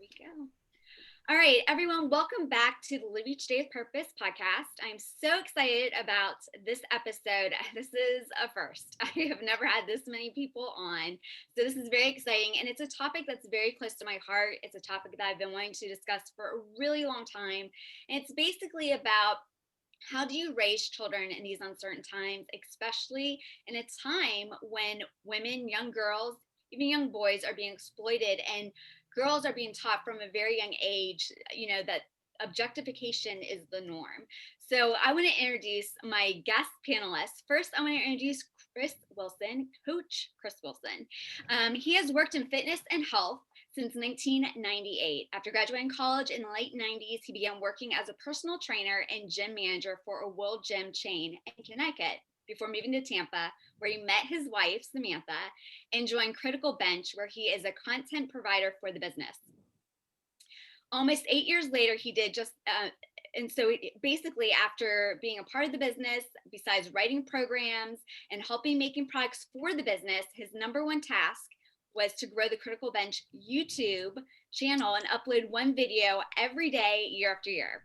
we go. All right, everyone, welcome back to the Live Each Day with Purpose podcast. I'm so excited about this episode. This is a first. I have never had this many people on. So this is very exciting. And it's a topic that's very close to my heart. It's a topic that I've been wanting to discuss for a really long time. And it's basically about how do you raise children in these uncertain times, especially in a time when women, young girls, even young boys are being exploited, and girls are being taught from a very young age, that objectification is the norm. So I want to introduce my guest panelists. First, I want to introduce Chris Wilson, Coach Chris Wilson. He has worked in fitness and health since 1998. After graduating college in the late 90s, he began working as a personal trainer and gym manager for a world gym chain in Connecticut before moving to Tampa, where he met his wife, Samantha, and joined Critical Bench, where he is a content provider for the business. Almost 8 years later, he did just, and so basically after being a part of the business, besides writing programs and helping making products for the business, his number one task was to grow the Critical Bench YouTube channel and upload one video every day, year after year.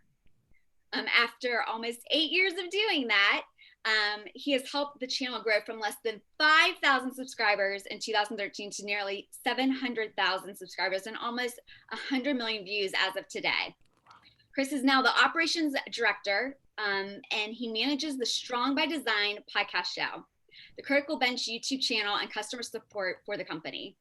After almost 8 years of doing that, he has helped the channel grow from less than 5,000 subscribers in 2013 to nearly 700,000 subscribers and almost 100 million views as of today. Chris is now the operations director, and he manages the Strong by Design podcast show, the Critical Bench YouTube channel, and customer support for the company.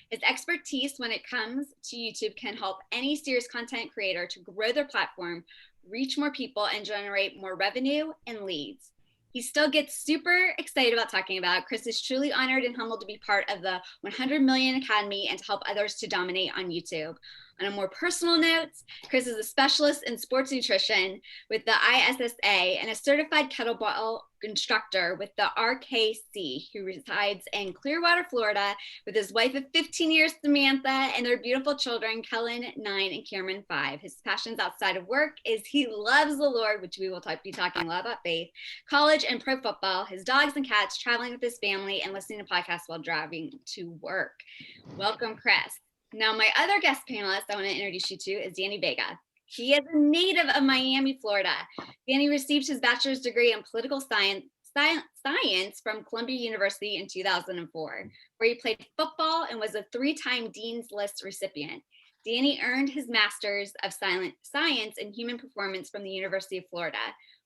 His expertise when it comes to YouTube can help any serious content creator to grow their platform, reach more people, and generate more revenue and leads. He still gets super excited about talking about it. Chris is truly honored and humbled to be part of the 100 Million Academy and to help others to dominate on YouTube. On a more personal note, Chris is a specialist in sports nutrition with the ISSA and a certified kettlebell instructor with the RKC, who resides in Clearwater, Florida, with his wife of 15 years, Samantha, and their beautiful children, Kellen, 9, and Cameron, 5. His passions outside of work is he loves the Lord, which we will be talking a lot about faith, college, and pro football, his dogs and cats, traveling with his family, and listening to podcasts while driving to work. Welcome, Chris. Now, my other guest panelist I want to introduce you to is Danny Vega. He is a native of Miami, Florida. Danny received his bachelor's degree in political science from Columbia University in 2004, where he played football and was a 3-time Dean's List recipient. Danny earned his master's of science in human performance from the University of Florida,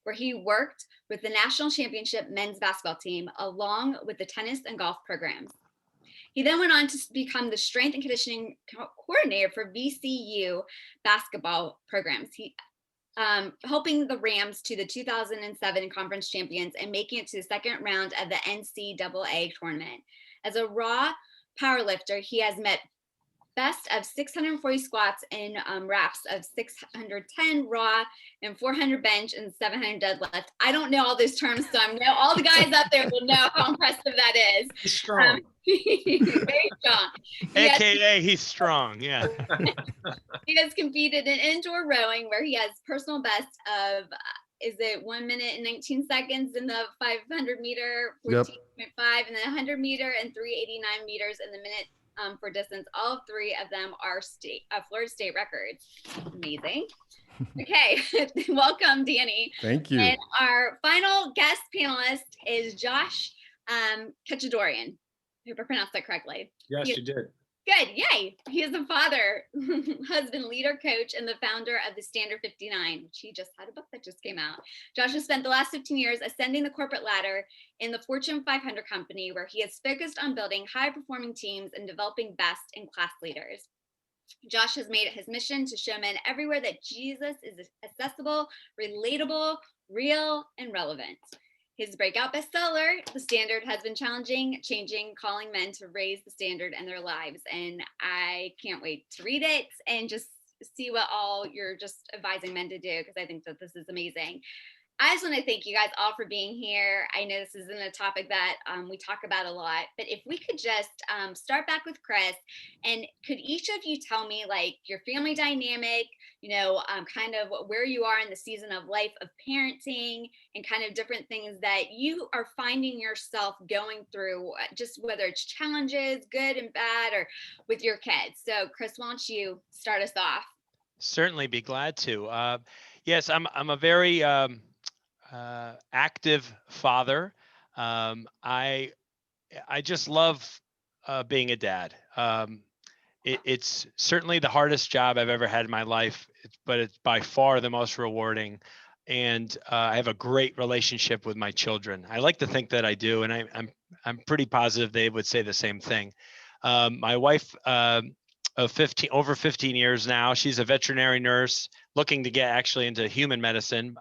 where he worked with the national championship men's basketball team, along with the tennis and golf programs. He then went on to become the strength and conditioning coordinator for VCU basketball programs. He helping the Rams to the 2007 conference champions and making it to the second round of the NCAA tournament. As a raw powerlifter, he has met best of 640 squats and reps of 610 raw and 400 bench and 700 deadlift. I don't know all those terms, so I know all the guys out there will know how impressive that is. He's strong. Very strong. He's strong, yeah. He has competed in indoor rowing, where he has personal best of, is it 1 minute and 19 seconds in the 500 meter, 14.5, and then 100 meter and 389 meters in the minute for distance. All 3 of them are Florida State records. Amazing. Okay, welcome, Danny. Thank you. And our final guest panelist is Josh Khachadourian. I hope I pronounced that correctly. Yes, you did. Good, yay. He is a father, husband, leader, coach, and the founder of the Standard 59, which he just had a book that just came out. Josh has spent the last 15 years ascending the corporate ladder in the Fortune 500 company, where he has focused on building high-performing teams and developing best-in-class leaders. Josh has made it his mission to show men everywhere that Jesus is accessible, relatable, real, and relevant. His breakout bestseller, The Standard, has been changing, calling men to raise the standard in their lives. And I can't wait to read it and just see what all you're just advising men to do, because I think that this is amazing. I just want to thank you guys all for being here. I know this isn't a topic that we talk about a lot, but if we could just start back with Chris, and could each of you tell me like your family dynamic, kind of where you are in the season of life of parenting and kind of different things that you are finding yourself going through, just whether it's challenges, good and bad, or with your kids. So, Chris, why don't you start us off? Certainly be glad to. Yes, I'm a very active father. I just love being a dad. It's certainly the hardest job I've ever had in my life, but it's by far the most rewarding. And I have a great relationship with my children. I like to think that I do, and I'm pretty positive they would say the same thing. My wife of 15 over 15 years now, she's a veterinary nurse looking to get actually into human medicine.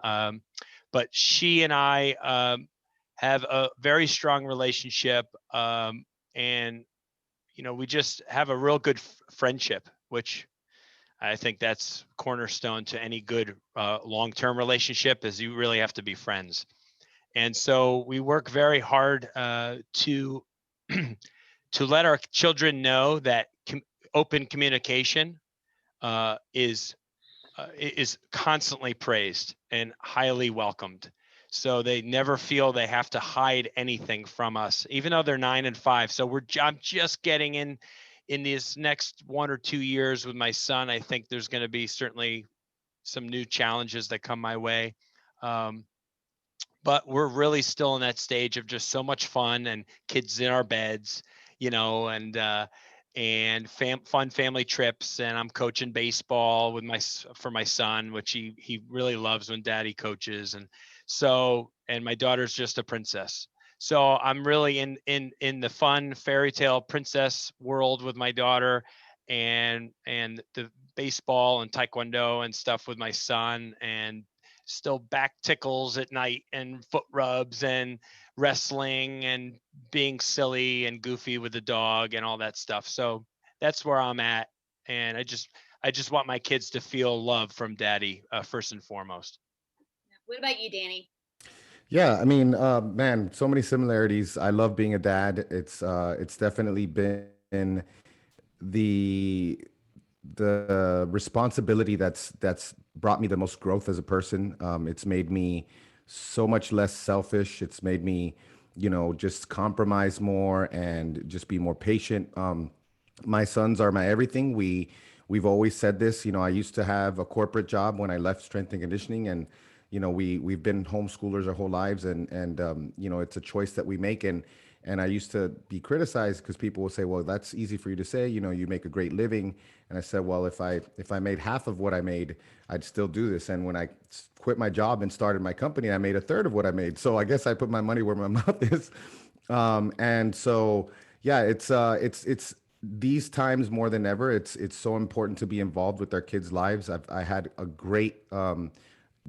But she and I have a very strong relationship, and we just have a real good friendship, which I think that's cornerstone to any good long-term relationship, is you really have to be friends. And so we work very hard to to let our children know that open communication is constantly praised and highly welcomed. So they never feel they have to hide anything from us, even though they're 9 and 5. So I'm just getting in these next 1 or 2 years with my son. I think there's going to be certainly some new challenges that come my way. But we're really still in that stage of just so much fun and kids in our beds, and fun family trips. And I'm coaching baseball with for my son, which he really loves when daddy coaches. And my daughter's just a princess. So I'm really in the fun fairy tale princess world with my daughter, and the baseball and taekwondo and stuff with my son, and still back tickles at night and foot rubs and wrestling and being silly and goofy with the dog and all that stuff. So that's where I'm at. And I just want my kids to feel love from daddy, first and foremost. What about you, Danny? Yeah, I mean, man, so many similarities. I love being a dad. It's definitely been the the responsibility that's brought me the most growth as a person. It's made me so much less selfish. It's made me, just compromise more and just be more patient. My sons are my everything. We've always said this. I used to have a corporate job when I left strength and conditioning, and we've been homeschoolers our whole lives, and it's a choice that we make. And I used to be criticized because people would say, "Well, that's easy for you to say. You make a great living." And I said, "Well, if I made half of what I made, I'd still do this." And when I quit my job and started my company, I made a third of what I made. So I guess I put my money where my mouth is. And so, yeah, it's these times more than ever. It's so important to be involved with our kids' lives. I had a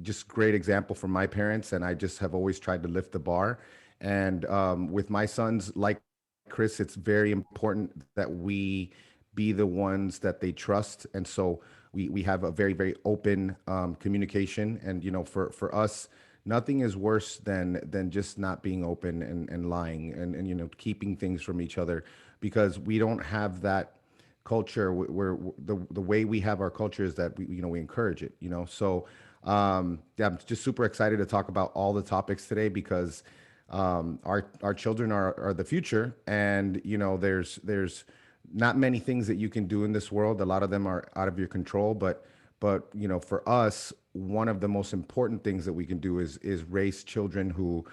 just great example from my parents, and I just have always tried to lift the bar. And with my sons, like Chris, it's very important that we be the ones that they trust. And so we have a very, very open communication. And, for us, nothing is worse than just not being open and lying and keeping things from each other, because we don't have that culture where the way we have our culture is that we encourage it. So yeah, I'm just super excited to talk about all the topics today, because our children are the future. And there's not many things that you can do in this world. A lot of them are out of your control, but for us, one of the most important things that we can do is raise children who,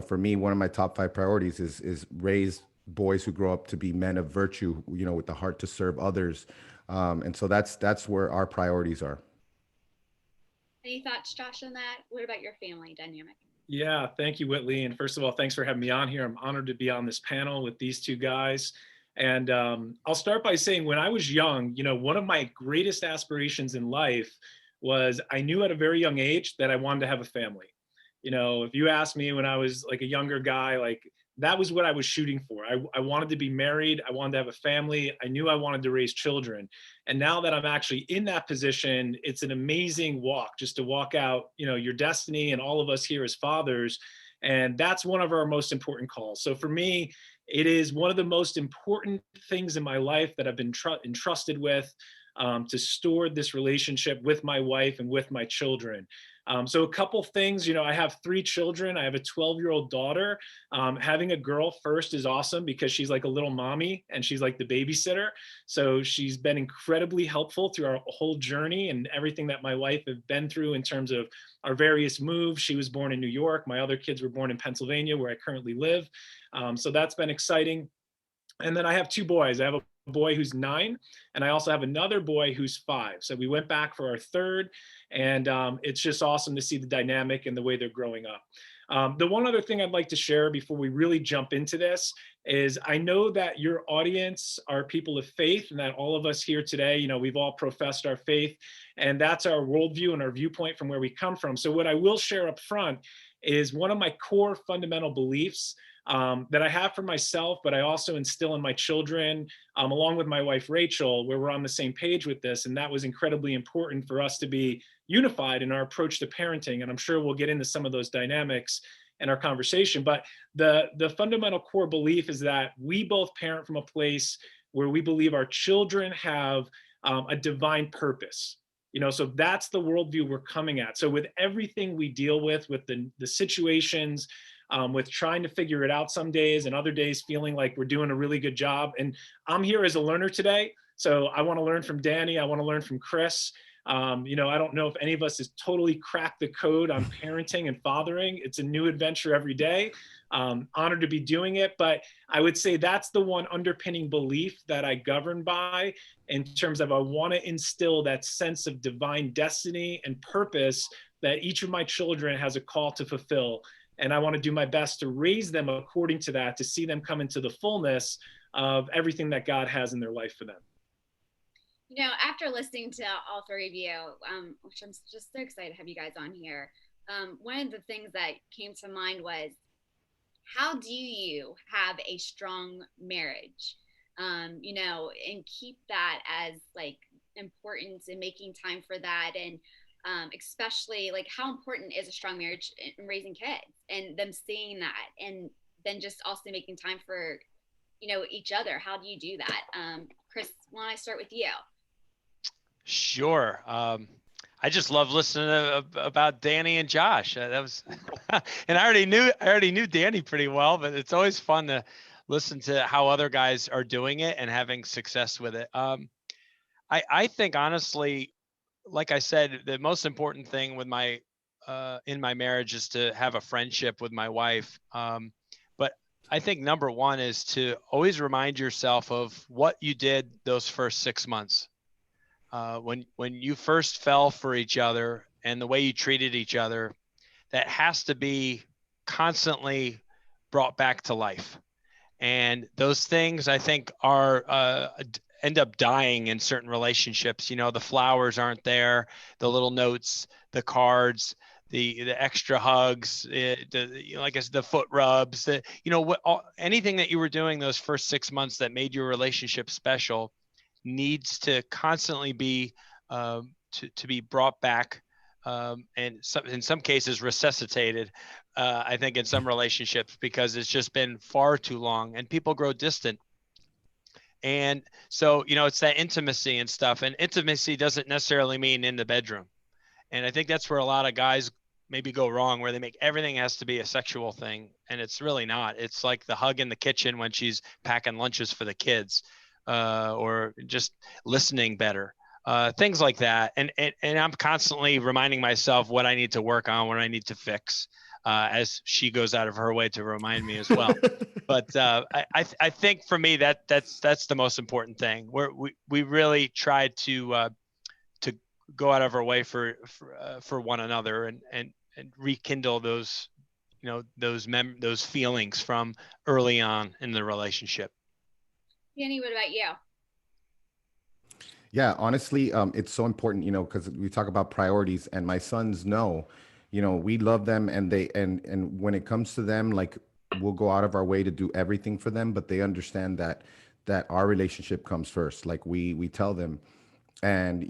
for me, one of my top 5 priorities is raise boys who grow up to be men of virtue, with the heart to serve others. And so that's where our priorities are. Any thoughts, Josh, on that? What about your family dynamic? Yeah, thank you, Whitley. And first of all, thanks for having me on here. I'm honored to be on this panel with these two guys. And I'll start by saying, when I was young, one of my greatest aspirations in life was, I knew at a very young age that I wanted to have a family. If you asked me when I was like a younger guy, like, that was what I was shooting for. I wanted to be married. I wanted to have a family. I knew I wanted to raise children. And now that I'm actually in that position, it's an amazing walk just to walk out, your destiny, and all of us here as fathers. And that's one of our most important calls. So for me, it is one of the most important things in my life that I've been entrusted with, to store this relationship with my wife and with my children. So a couple things, I have 3 children. I have a 12-year-old daughter. Having a girl first is awesome because she's like a little mommy and she's like the babysitter. So she's been incredibly helpful through our whole journey and everything that my wife has been through in terms of our various moves. She was born in New York. My other kids were born in Pennsylvania, where I currently live. So that's been exciting. And then I have 2 boys. I have a boy who's 9, and I also have another boy who's 5. So we went back for our 3rd, and it's just awesome to see the dynamic and the way they're growing up. The one other thing I'd like to share before we really jump into this is I know that your audience are people of faith, and that all of us here today, we've all professed our faith, and that's our worldview and our viewpoint from where we come from. So what I will share up front is one of my core fundamental beliefs that I have for myself, but I also instill in my children, along with my wife, Rachel, where we're on the same page with this. And that was incredibly important for us to be unified in our approach to parenting. And I'm sure we'll get into some of those dynamics in our conversation. But the fundamental core belief is that we both parent from a place where we believe our children have a divine purpose. So that's the worldview we're coming at. So with everything we deal with the situations, with trying to figure it out some days and other days feeling like we're doing a really good job. And I'm here as a learner today. So I want to learn from Danny. I want to learn from Chris. I don't know if any of us has totally cracked the code on parenting and fathering. It's a new adventure every day. Honored to be doing it. But I would say that's the one underpinning belief that I govern by, in terms of I want to instill that sense of divine destiny and purpose that each of my children has a call to fulfill. And I want to do my best to raise them according to that, to see them come into the fullness of everything that God has in their life for them. After listening to all 3 of you, which I'm just so excited to have you guys on here, one of the things that came to mind was, how do you have a strong marriage? And keep that as like important, and making time for that, and especially like how important is a strong marriage in raising kids and them seeing that, and then just also making time for each other. How do you do that? Chris, why don't I start with you? Sure. I just love listening about Danny and Josh. That was, and I already knew Danny pretty well, but it's always fun to listen to how other guys are doing it and having success with it. I think honestly, like I said, the most important thing with in my marriage is to have a friendship with my wife. But I think number one is to always remind yourself of what you did those first 6 months. When you first fell for each other and the way you treated each other, that has to be constantly brought back to life. And those things I think are end up dying in certain relationships. The flowers aren't there, the little notes, the cards, the extra hugs, like I said, the foot rubs, anything that you were doing those first 6 months that made your relationship special needs to constantly be to be brought back, and in some cases resuscitated. I think in some relationships, because it's just been far too long and people grow distant. And so, it's that intimacy and stuff, and intimacy doesn't necessarily mean in the bedroom. And I think that's where a lot of guys maybe go wrong, where they make everything has to be a sexual thing. And it's really not. It's like the hug in the kitchen when she's packing lunches for the kids, or just listening better, things like that. And I'm constantly reminding myself what I need to work on, what I need to fix, as she goes out of her way to remind me as well. But I think for me that's the most important thing. We really try to go out of our way for one another, and rekindle those those feelings from early on in the relationship. Danny, what about you? Yeah, honestly, it's so important, because we talk about priorities, and my sons know, we love them, and and when it comes to them, like we'll go out of our way to do everything for them, but they understand that our relationship comes first. Like we tell them, and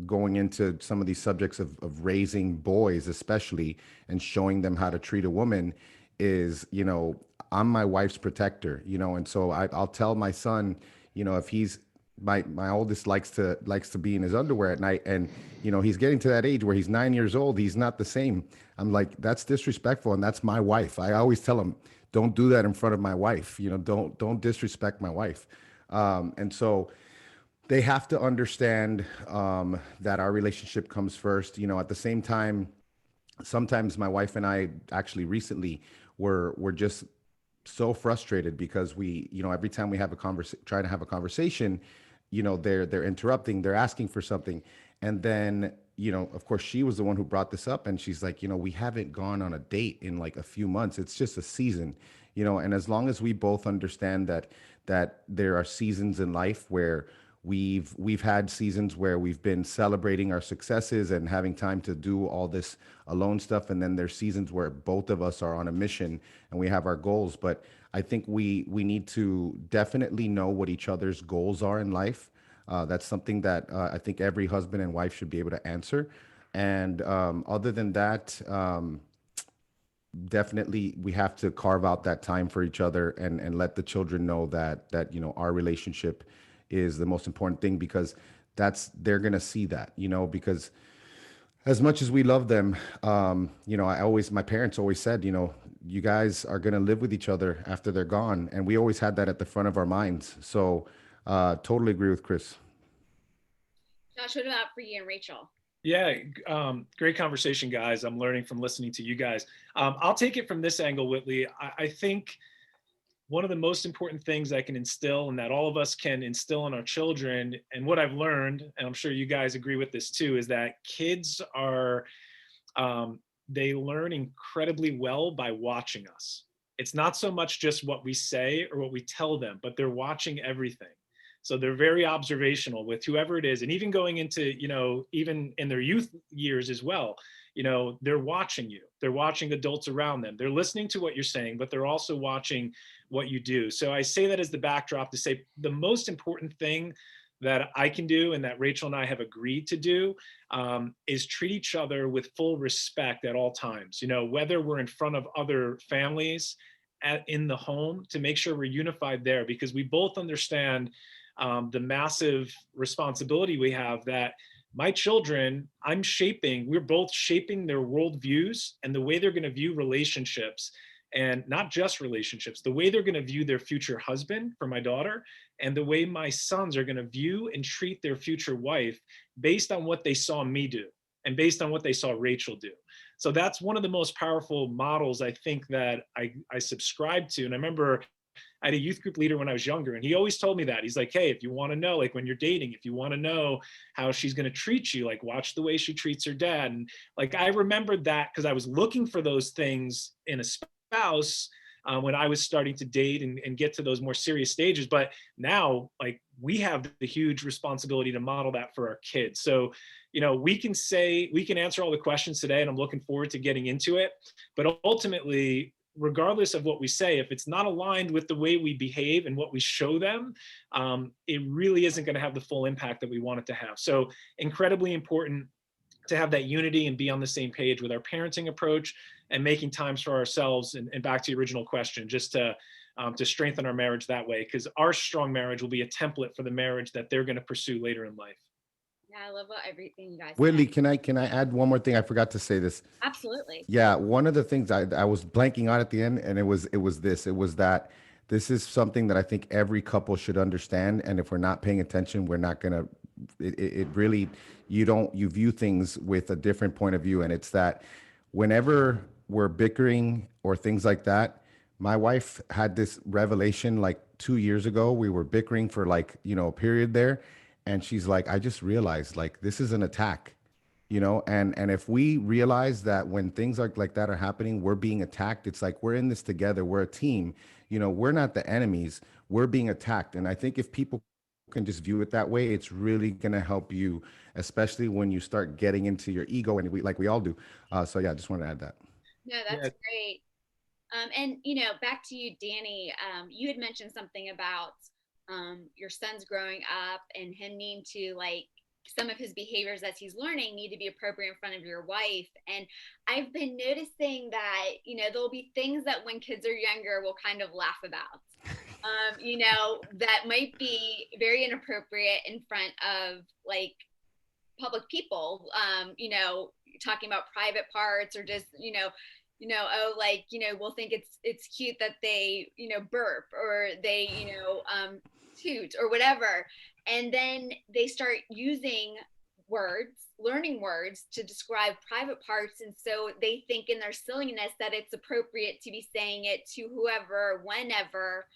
going into some of these subjects of raising boys especially, and showing them how to treat a woman is, I'm my wife's protector, and so I'll tell my son, if he's my oldest likes to be in his underwear at night, and he's getting to that age where he's 9 years old, he's not the same. I'm like, that's disrespectful, and that's my wife. I always tell him, don't do that in front of my wife, don't disrespect my wife. And so they have to understand that our relationship comes first. At the same time, sometimes my wife and I actually recently were just so frustrated because every time we have try to have a conversation, they're interrupting, they're asking for something, and then of course she was the one who brought this up, and she's like, we haven't gone on a date in like a few months. It's just a season, and as long as we both understand that there are seasons in life where we've had seasons where we've been celebrating our successes and having time to do all this alone stuff, and then there's seasons where both of us are on a mission and we have our goals. But I think we need to definitely know what each other's goals are in life. That's something that I think every husband and wife should be able to answer. And other than that, definitely we have to carve out that time for each other, and let the children know that our relationship is the most important thing, because they're going to see that, because as much as we love them, my parents always said, you guys are going to live with each other after they're gone. And we always had that at the front of our minds. So totally agree with Chris. Josh, what about for you and Rachel? Yeah, great conversation, guys. I'm learning from listening to you guys. I'll take it from this angle, Whitley. I think one of the most important things I can instill, and that all of us can instill in our children, and what I've learned, and I'm sure you guys agree with this too, is that kids are, they learn incredibly well by watching us. It's not so much just what we say or what we tell them, but they're watching everything. So they're very observational with whoever it is. And even going into, even in their youth years as well, they're watching you. They're watching adults around them. They're listening to what you're saying, but they're also watching what you do. So I say that as the backdrop to say the most important thing that I can do, and that Rachel and I have agreed to do, is treat each other with full respect at all times. Whether we're in front of other families, in the home, to make sure we're unified there, because we both understand the massive responsibility we have, that my children, we're both shaping their worldviews and the way they're going to view relationships, and not just relationships, the way they're going to view their future husband for my daughter, and the way my sons are going to view and treat their future wife, based on what they saw me do and based on what they saw Rachel do. So that's one of the most powerful models I think that I subscribe to. And I remember I had a youth group leader when I was younger, and he always told me that. He's like, hey, if you want to know, like when you're dating, if you want to know how she's going to treat you, like watch the way she treats her dad. And like, I remembered that because I was looking for those things in a spouse when I was starting to date and get to those more serious stages. But now, like, we have the huge responsibility to model that for our kids. So, we can answer all the questions today, and I'm looking forward to getting into it. But ultimately, regardless of what we say, if it's not aligned with the way we behave and what we show them, it really isn't going to have the full impact that we want it to have. So incredibly important to have that unity and be on the same page with our parenting approach and making times for ourselves. And back to the original question, just to strengthen our marriage that way, because our strong marriage will be a template for the marriage that they're going to pursue later in life. Yeah, I love everything you guys Whitley, said. can I add one more thing? I forgot to say this. Absolutely. Yeah, one of the things I was blanking on at the end, and it was that this is something that I think every couple should understand. And if we're not paying attention, we're not gonna. It really, you view things with a different point of view, and it's that whenever we're bickering or things like that, my wife had this revelation like 2 years ago. We were bickering for like a period there, and she's like, I just realized like this is an attack, and if we realize that when things like that are happening, we're being attacked, it's like we're in this together, we're a team, we're not the enemies, we're being attacked. And I think if people can just view it that way, it's really going to help you, especially when you start getting into your ego, and we all do. So yeah, I just wanted to add that. No, that's great. And back to you, Danny. You had mentioned something about your son's growing up and him needing to like some of his behaviors as he's learning need to be appropriate in front of your wife. And I've been noticing that there'll be things that when kids are younger we'll kind of laugh about. That might be very inappropriate in front of like public people, talking about private parts or just, oh, like, we'll think it's cute that they, burp or they, toot or whatever. And then they start using learning words to describe private parts. And so they think in their silliness that it's appropriate to be saying it to whoever, whenever.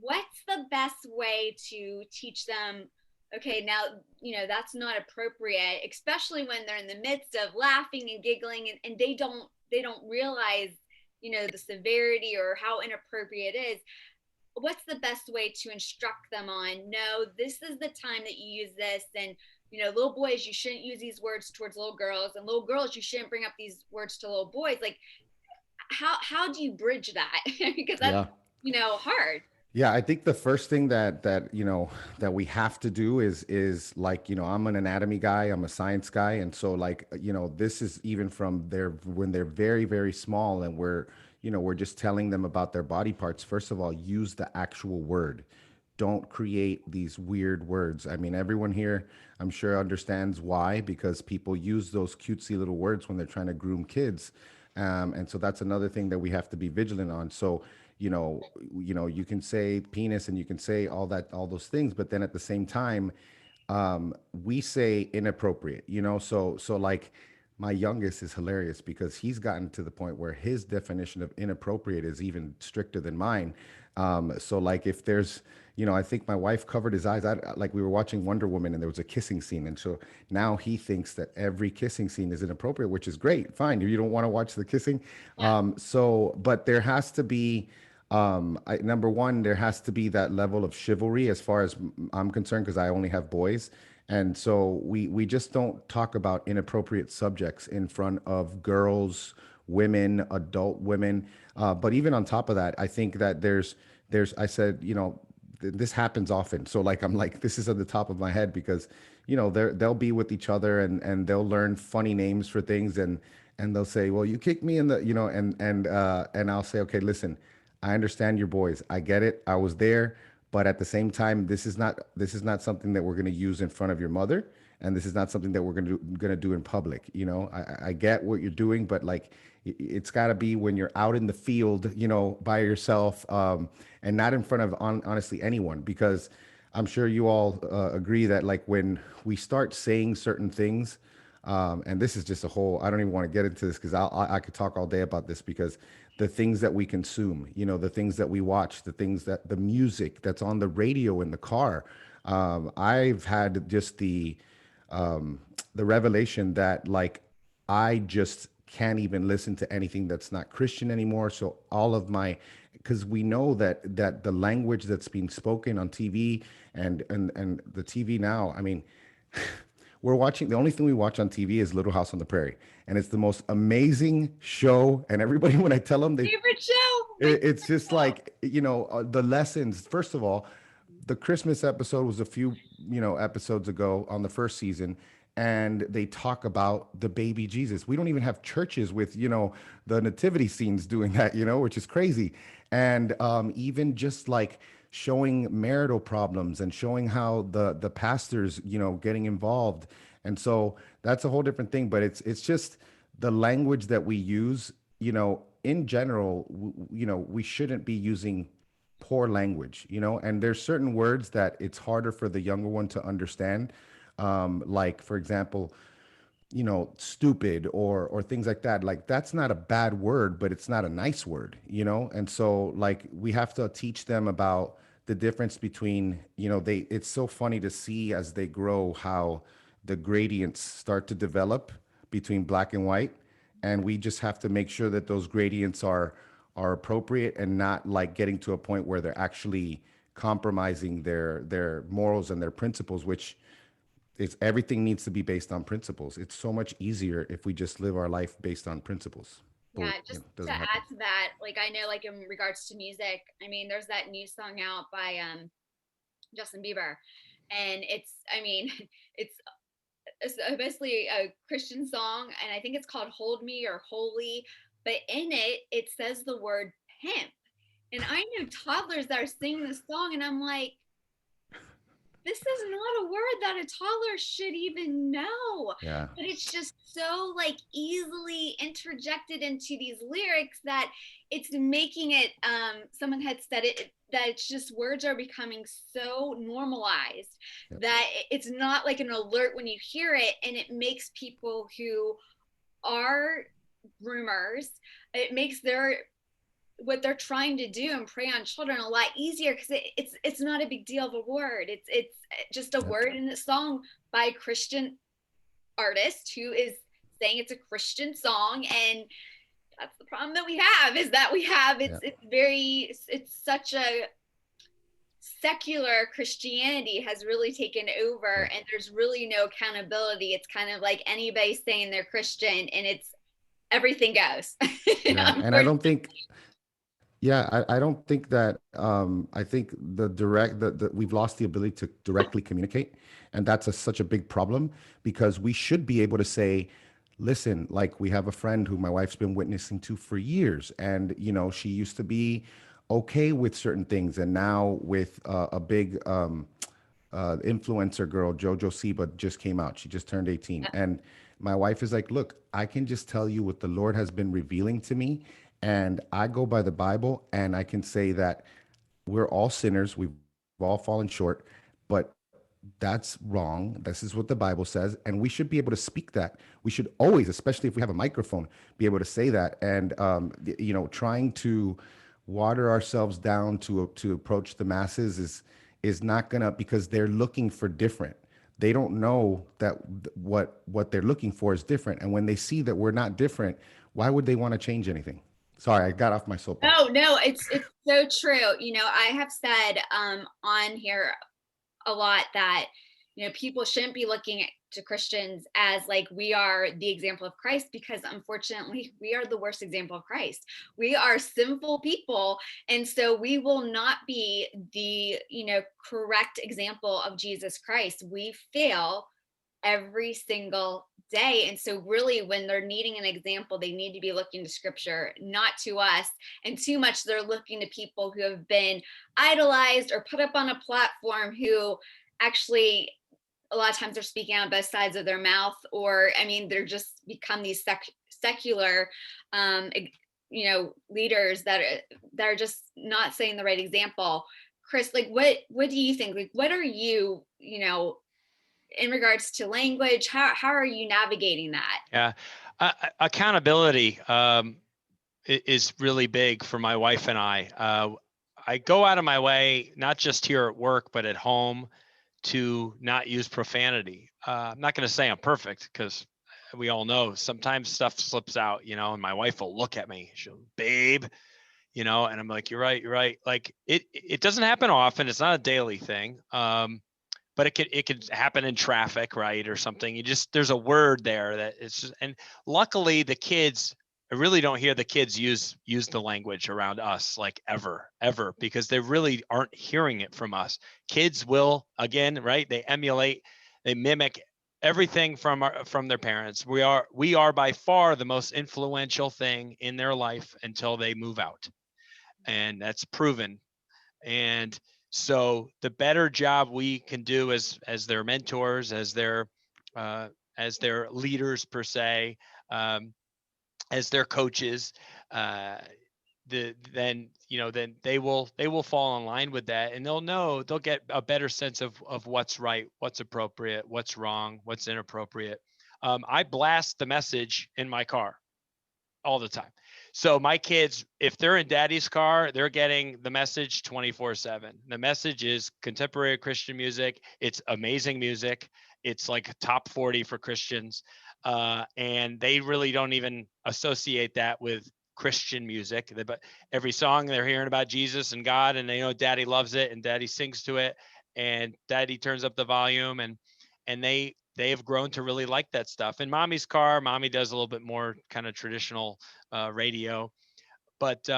What's the best way to teach them, okay, now that's not appropriate, especially when they're in the midst of laughing and giggling, and they don't realize the severity or how inappropriate it is. What's the best way to instruct them on, no, this is the time that you use this, and little boys, you shouldn't use these words towards little girls, and little girls, you shouldn't bring up these words to little boys? Like, how do you bridge that? Because that's hard. Yeah, I think the first thing that we have to do is like, I'm an anatomy guy, I'm a science guy, and so like, this is even from when they're very, very small, and we're just telling them about their body parts. First of all, use the actual word. Don't create these weird words. I mean, everyone here, I'm sure, understands why, because people use those cutesy little words when they're trying to groom kids. And so that's another thing that we have to be vigilant on. So, you can say penis and you can say all those things, but then at the same time, we say inappropriate, so like my youngest is hilarious because he's gotten to the point where his definition of inappropriate is even stricter than mine. So like if there's, I think my wife covered his eyes. Like we were watching Wonder Woman and there was a kissing scene. And so now he thinks that every kissing scene is inappropriate, which is great. Fine. You don't want to watch the kissing. But there has to be, number one, there has to be that level of chivalry as far as I'm concerned, because I only have boys. And so we just don't talk about inappropriate subjects in front of girls, women, adult women. But even on top of that, I think that I said, this happens often. So like, I'm like, this is at the top of my head because, they'll be with each other and they'll learn funny names for things, and they'll say, well, you kicked me in the, and I'll say, okay, listen, I understand your boys. I get it. I was there. But at the same time, this is not something that we're going to use in front of your mother, and this is not something that we're going to do in public. I get what you're doing, but like it's got to be when you're out in the field, by yourself, and not in front of honestly anyone, because I'm sure you all agree that like when we start saying certain things, and this is just a whole, I don't even want to get into this because I could talk all day about this, because the things that we consume, the things that we watch, the music that's on the radio in the car. I've had just the revelation that like, I just can't even listen to anything that's not Christian anymore. So because we know that the language that's being spoken on TV and the TV now, I mean, the only thing we watch on TV is Little House on the Prairie. And it's the most amazing show. And everybody, when I tell them, Favorite show. It's just like, the lessons. First of all, the Christmas episode was a few, episodes ago on the first season. And they talk about the baby Jesus. We don't even have churches with, the nativity scenes doing that, which is crazy. And even just like showing marital problems and showing how the pastors, getting involved. And so that's a whole different thing. But it's just the language that we use, in general, we shouldn't be using poor language, and there's certain words that it's harder for the younger one to understand. Like, for example, stupid or things like that. Like, that's not a bad word, but it's not a nice word, And so like, we have to teach them about the difference between, it's so funny to see as they grow how the gradients start to develop between black and white. And we just have to make sure that those gradients are appropriate and not like getting to a point where they're actually compromising their morals and their principles, which everything needs to be based on principles. It's so much easier if we just live our life based on principles. Yeah, you just know, to doesn't happen. add to that, like I know, like in regards to music, I mean, there's that new song out by Justin Bieber, and I mean, it's basically a Christian song, and I think it's called "Hold Me" or "Holy," but in it, it says the word pimp, and I know toddlers that are singing this song, and I'm like, this is not a word that a toddler should even know, Yeah. but it's just so like easily interjected into these lyrics that it's making it someone had said it that it's just words are becoming so normalized Yep. that it's not like an alert when you hear it, and it makes people who are groomers, it makes their what they're trying to do and prey on children a lot easier, because it's not a big deal of a word. It's just a Yep. word in the song by a Christian artist who is saying it's a Christian song, and that's the problem that we have, is that we have Yep. it's such a secular Christianity has really taken over, Yep. and there's really no accountability. It's kind of like anybody saying they're Christian, and it's everything goes. Yeah. And I don't think, yeah, I don't think that, I think we've lost the ability to directly communicate. And that's such a big problem, because we should be able to say, listen, like we have a friend who my wife's been witnessing to for years. And, you know, she used to be okay with certain things. And now with a big, influencer girl, Jojo Siba, just came out. She just turned 18. And my wife is like, look, I can just tell you what the Lord has been revealing to me. And I go by the Bible, and I can say that we're all sinners. We've all fallen short, but that's wrong. This is what the Bible says. And we should be able to speak that. We should always, especially if we have a microphone, be able to say that. And, you know, trying to water ourselves down to approach the masses is not gonna, because they're looking for different. They don't know that what they're looking for is different. And when they see that we're not different, why would they want to change anything? Sorry, I got off my soapbox. Oh no, it's so true. You know, I have said on here a lot that, you know, people shouldn't be looking to Christians as like we are the example of Christ, because unfortunately we are the worst example of Christ. We are sinful people, and so we will not be the, you know, correct example of Jesus Christ. We fail every single day. And so really when they're needing an example, they need to be looking to scripture, not to us. And too much they're looking to people who have been idolized or put up on a platform, who actually a lot of times they're speaking out both sides of their mouth, or I mean they're just become these secular you know, leaders that are just not saying the right example. Chris, like what do you think, like what are you, you know, in regards to language, how are you navigating that? Yeah. Accountability is really big for my wife and I. I go out of my way, not just here at work, but at home, to not use profanity. I'm not going to say I'm perfect, because we all know sometimes stuff slips out, you know, and my wife will look at me, she'll, babe, you know, and I'm like, you're right, you're right. Like it doesn't happen often. It's not a daily thing. But it could happen in traffic, right, or something. There's a word there that it's just, and luckily the kids, I really don't hear the kids use the language around us like ever, because they really aren't hearing it from us. Kids will, again, right? They emulate, they mimic everything from their parents. We are by far the most influential thing in their life until they move out, and that's proven. And so the better job we can do as their mentors, uh, as their leaders per se, um, as their coaches, uh, then, you know, then they will fall in line with that, and they'll get a better sense of what's right, what's appropriate, what's wrong, what's inappropriate. I blast the message in my car all the time. So my kids, if they're in daddy's car, they're getting the message 24/7. The message is contemporary Christian music. It's amazing music. It's like top 40 for Christians. And they really don't even associate that with Christian music. But every song they're hearing about Jesus and God, and they know daddy loves it and daddy sings to it and daddy turns up the volume, and they have grown to really like that stuff. In mommy's car, mommy does a little bit more kind of traditional radio, but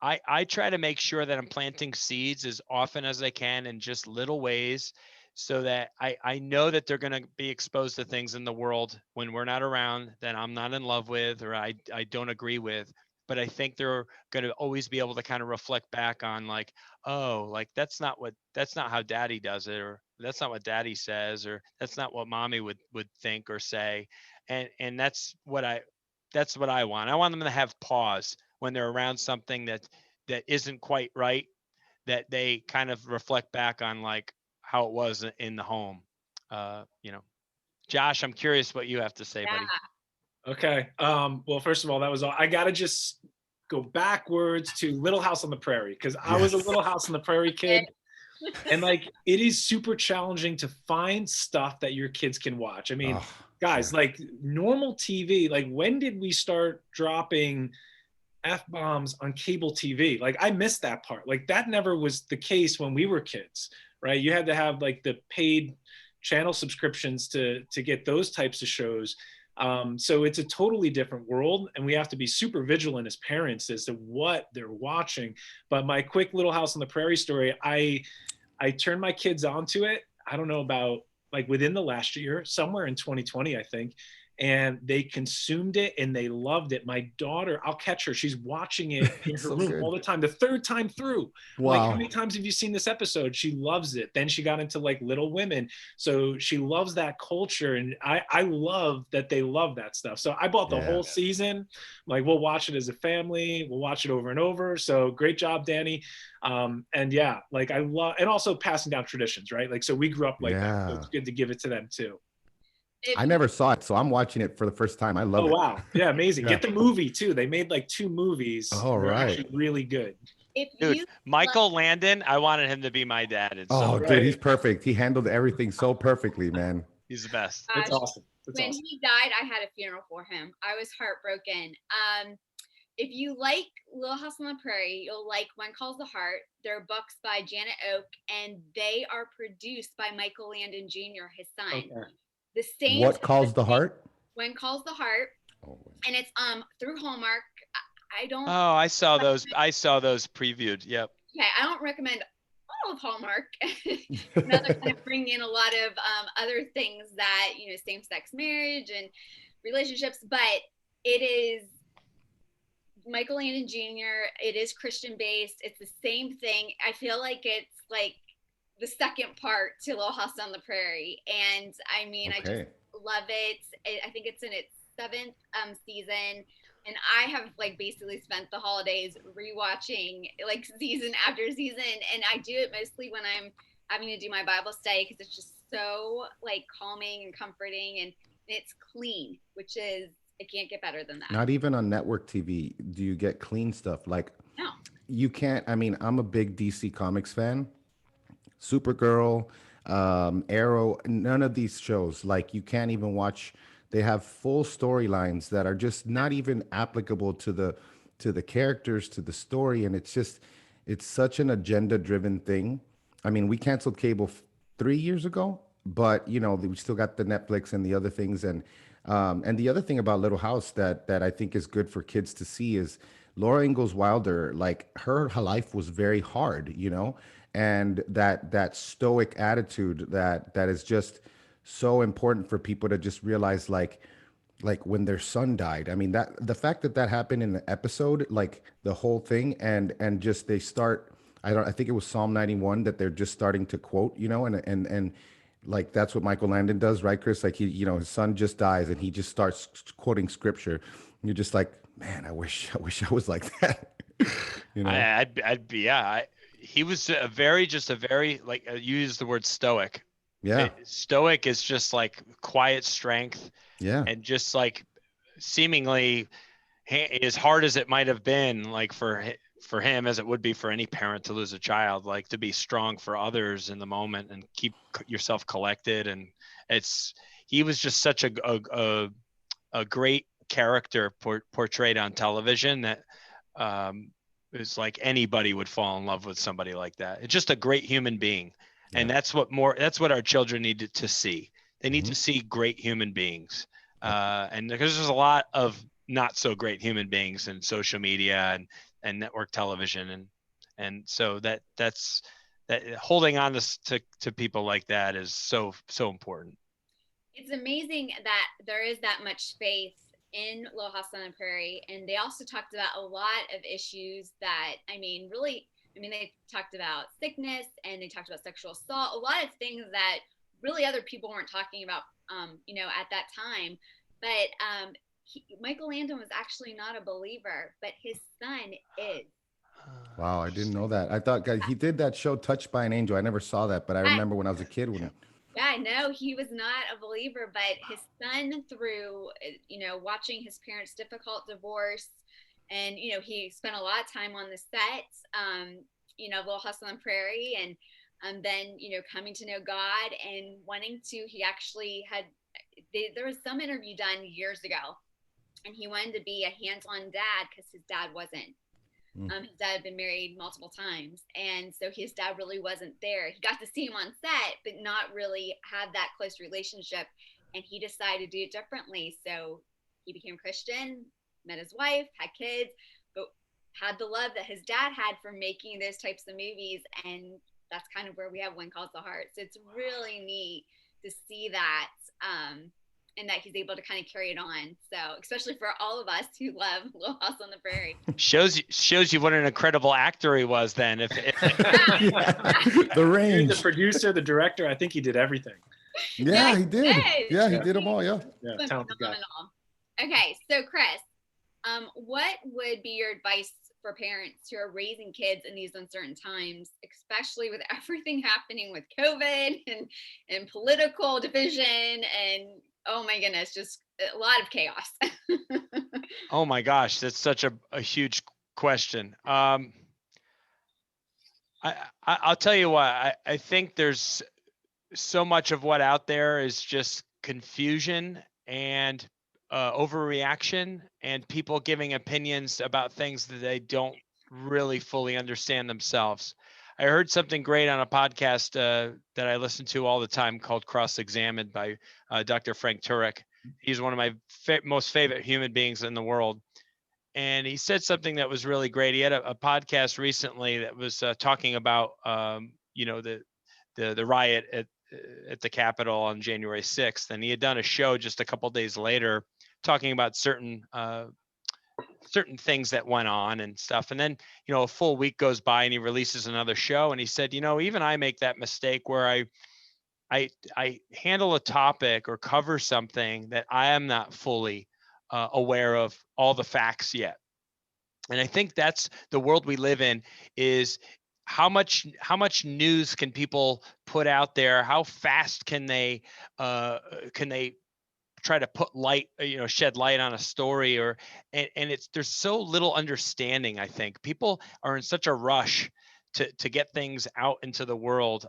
I try to make sure that I'm planting seeds as often as I can in just little ways, so that I know that they're going to be exposed to things in the world when we're not around that I'm not in love with, or I don't agree with. But I think they're going to always be able to kind of reflect back on, like, oh, like that's not how daddy does it, or that's not what daddy says, or that's not what mommy would think or say. And that's what I want. I want them to have pause when they're around something that isn't quite right, that they kind of reflect back on, like, how it was in the home. You know, Josh, I'm curious what you have to say, buddy. Okay. Well, first of all, that was all. I gotta just go backwards to Little House on the Prairie, because I was a Little House on the Prairie kid. And like, it is super challenging to find stuff that your kids can watch. I mean, guys, like normal TV, like when did we start dropping F-bombs on cable TV? Like I missed that part. Like that never was the case when we were kids, right? You had to have like the paid channel subscriptions to get those types of shows. So it's a totally different world, and we have to be super vigilant as parents as to what they're watching. But my quick Little House on the Prairie story, I turned my kids onto it. I don't know, about like within the last year, somewhere in 2020, I think. And they consumed it and they loved it. My daughter, I'll catch her. She's watching it in her room all the time. The third time through. Wow. Like, how many times have you seen this episode? She loves it. Then she got into like Little Women. So she loves that culture. And I love that they love that stuff. So I bought the whole season. Like, we'll watch it as a family. We'll watch it over and over. So great job, Danny. And yeah, like I love, and also passing down traditions, right? Like, so we grew up like that. So it's good to give it to them too. I never saw it, so I'm watching it for the first time. I love it. Oh, wow. Yeah, amazing. Get the movie too. They made like 2 movies. Oh, They're right. actually really good. Dude, Michael Landon, I wanted him to be my dad. Dude, he's perfect. He handled everything so perfectly, man. He's the best. It's awesome. When he died, I had a funeral for him. I was heartbroken. If you like Little House on the Prairie, you'll like When Calls the Heart. They're books by Janet Oak, and they are produced by Michael Landon Jr., his son. Okay. The same. What Calls the Heart? When Calls the Heart. And it's through Hallmark. I don't. Oh, I saw those previewed. Yep. Okay, I don't recommend all of Hallmark. Another kind of bring in a lot of other things that, you know, same-sex marriage and relationships, but it is Michael Landon Jr. It is Christian-based. It's the same thing. I feel like it's like the second part to Little House on the Prairie, and I mean, I just love it. I think it's in its 7th season. And I have like basically spent the holidays rewatching like season after season. And I do it mostly when I'm having to do my Bible study, because it's just so like calming and comforting, and it's clean, which is, it can't get better than that. Not even on network TV do you get clean stuff. Like, no, you can't. I mean, I'm a big DC Comics fan. Supergirl, Arrow, none of these shows, like, you can't even watch. They have full storylines that are just not even applicable to the characters, to the story. And it's such an agenda driven thing. I mean, we canceled cable 3 years ago, but you know, we still got the Netflix and the other things. And the other thing about Little House that I think is good for kids to see is Laura Ingalls Wilder. Like, her life was very hard, you know, and that stoic attitude that is just so important for people to just realize, like when their son died. I mean, that the fact that happened in the episode, like the whole thing, and just they start, I think it was Psalm 91 that they're just starting to quote, you know, and like, that's what Michael Landon does, right, Chris? Like, he, you know, his son just dies and he just starts quoting scripture. And you're just like, man, I wish I was like that. You know, I'd be, yeah. He was a very like, you use the word stoic. Yeah. Stoic is just like quiet strength. Yeah. And just like seemingly as hard as it might have been, like for him, as it would be for any parent to lose a child, like to be strong for others in the moment and keep yourself collected. And he was just such a great character portrayed on television that it's like anybody would fall in love with somebody like that. It's just a great human being. And that's what our children need to see. They need to see great human beings. And because there's a lot of not so great human beings in social media and network television. And so that's holding on to people like that is so important. It's amazing that there is that much faith in Little House on the Prairie. And they also talked about a lot of issues that, they talked about sickness and they talked about sexual assault, a lot of things that really other people weren't talking about, at that time. But Michael Landon was actually not a believer, but his son is. Wow, I didn't know that. I thought he did that show Touched by an Angel. I never saw that, but I remember when I was a kid when Yeah, no, he was not a believer, but his son, through, watching his parents' difficult divorce, and, he spent a lot of time on the set, Little House on the Prairie, and then, coming to know God and wanting to, he actually there was some interview done years ago, and he wanted to be a hands-on dad because his dad wasn't. His dad had been married multiple times, and so his dad really wasn't there. He got to see him on set, but not really have that close relationship, and he decided to do it differently. So he became Christian, met his wife, had kids, but had the love that his dad had for making those types of movies, and that's kind of where we have One Calls the Heart. So it's really neat to see that, and that he's able to kind of carry it on. So especially for all of us who love Little House on the Prairie. Shows you what an incredible actor he was then. If the range. The producer, the director, I think he did everything. Yeah, he did. Yeah, he did them all. Yeah. Talented guy. Okay, so Chris, what would be your advice for parents who are raising kids in these uncertain times, especially with everything happening with COVID and political division and, oh my goodness, just a lot of chaos? Oh my gosh, that's such a huge question. I'll tell you what, I think there's so much of what out there is just confusion and overreaction and people giving opinions about things that they don't really fully understand themselves. I heard something great on a podcast that I listen to all the time called Cross Examined by Dr. Frank Turek. He's one of my most favorite human beings in the world. And he said something that was really great. He had a podcast recently that was talking about, the riot at the Capitol on January 6th. And he had done a show just a couple of days later talking about certain things that went on and stuff. And then, a full week goes by and he releases another show. And he said, even I make that mistake where I handle a topic or cover something that I am not fully aware of all the facts yet. And I think that's the world we live in, is how much news can people put out there? How fast can they try to put light, shed light on a story, and there's so little understanding. I think people are in such a rush to get things out into the world.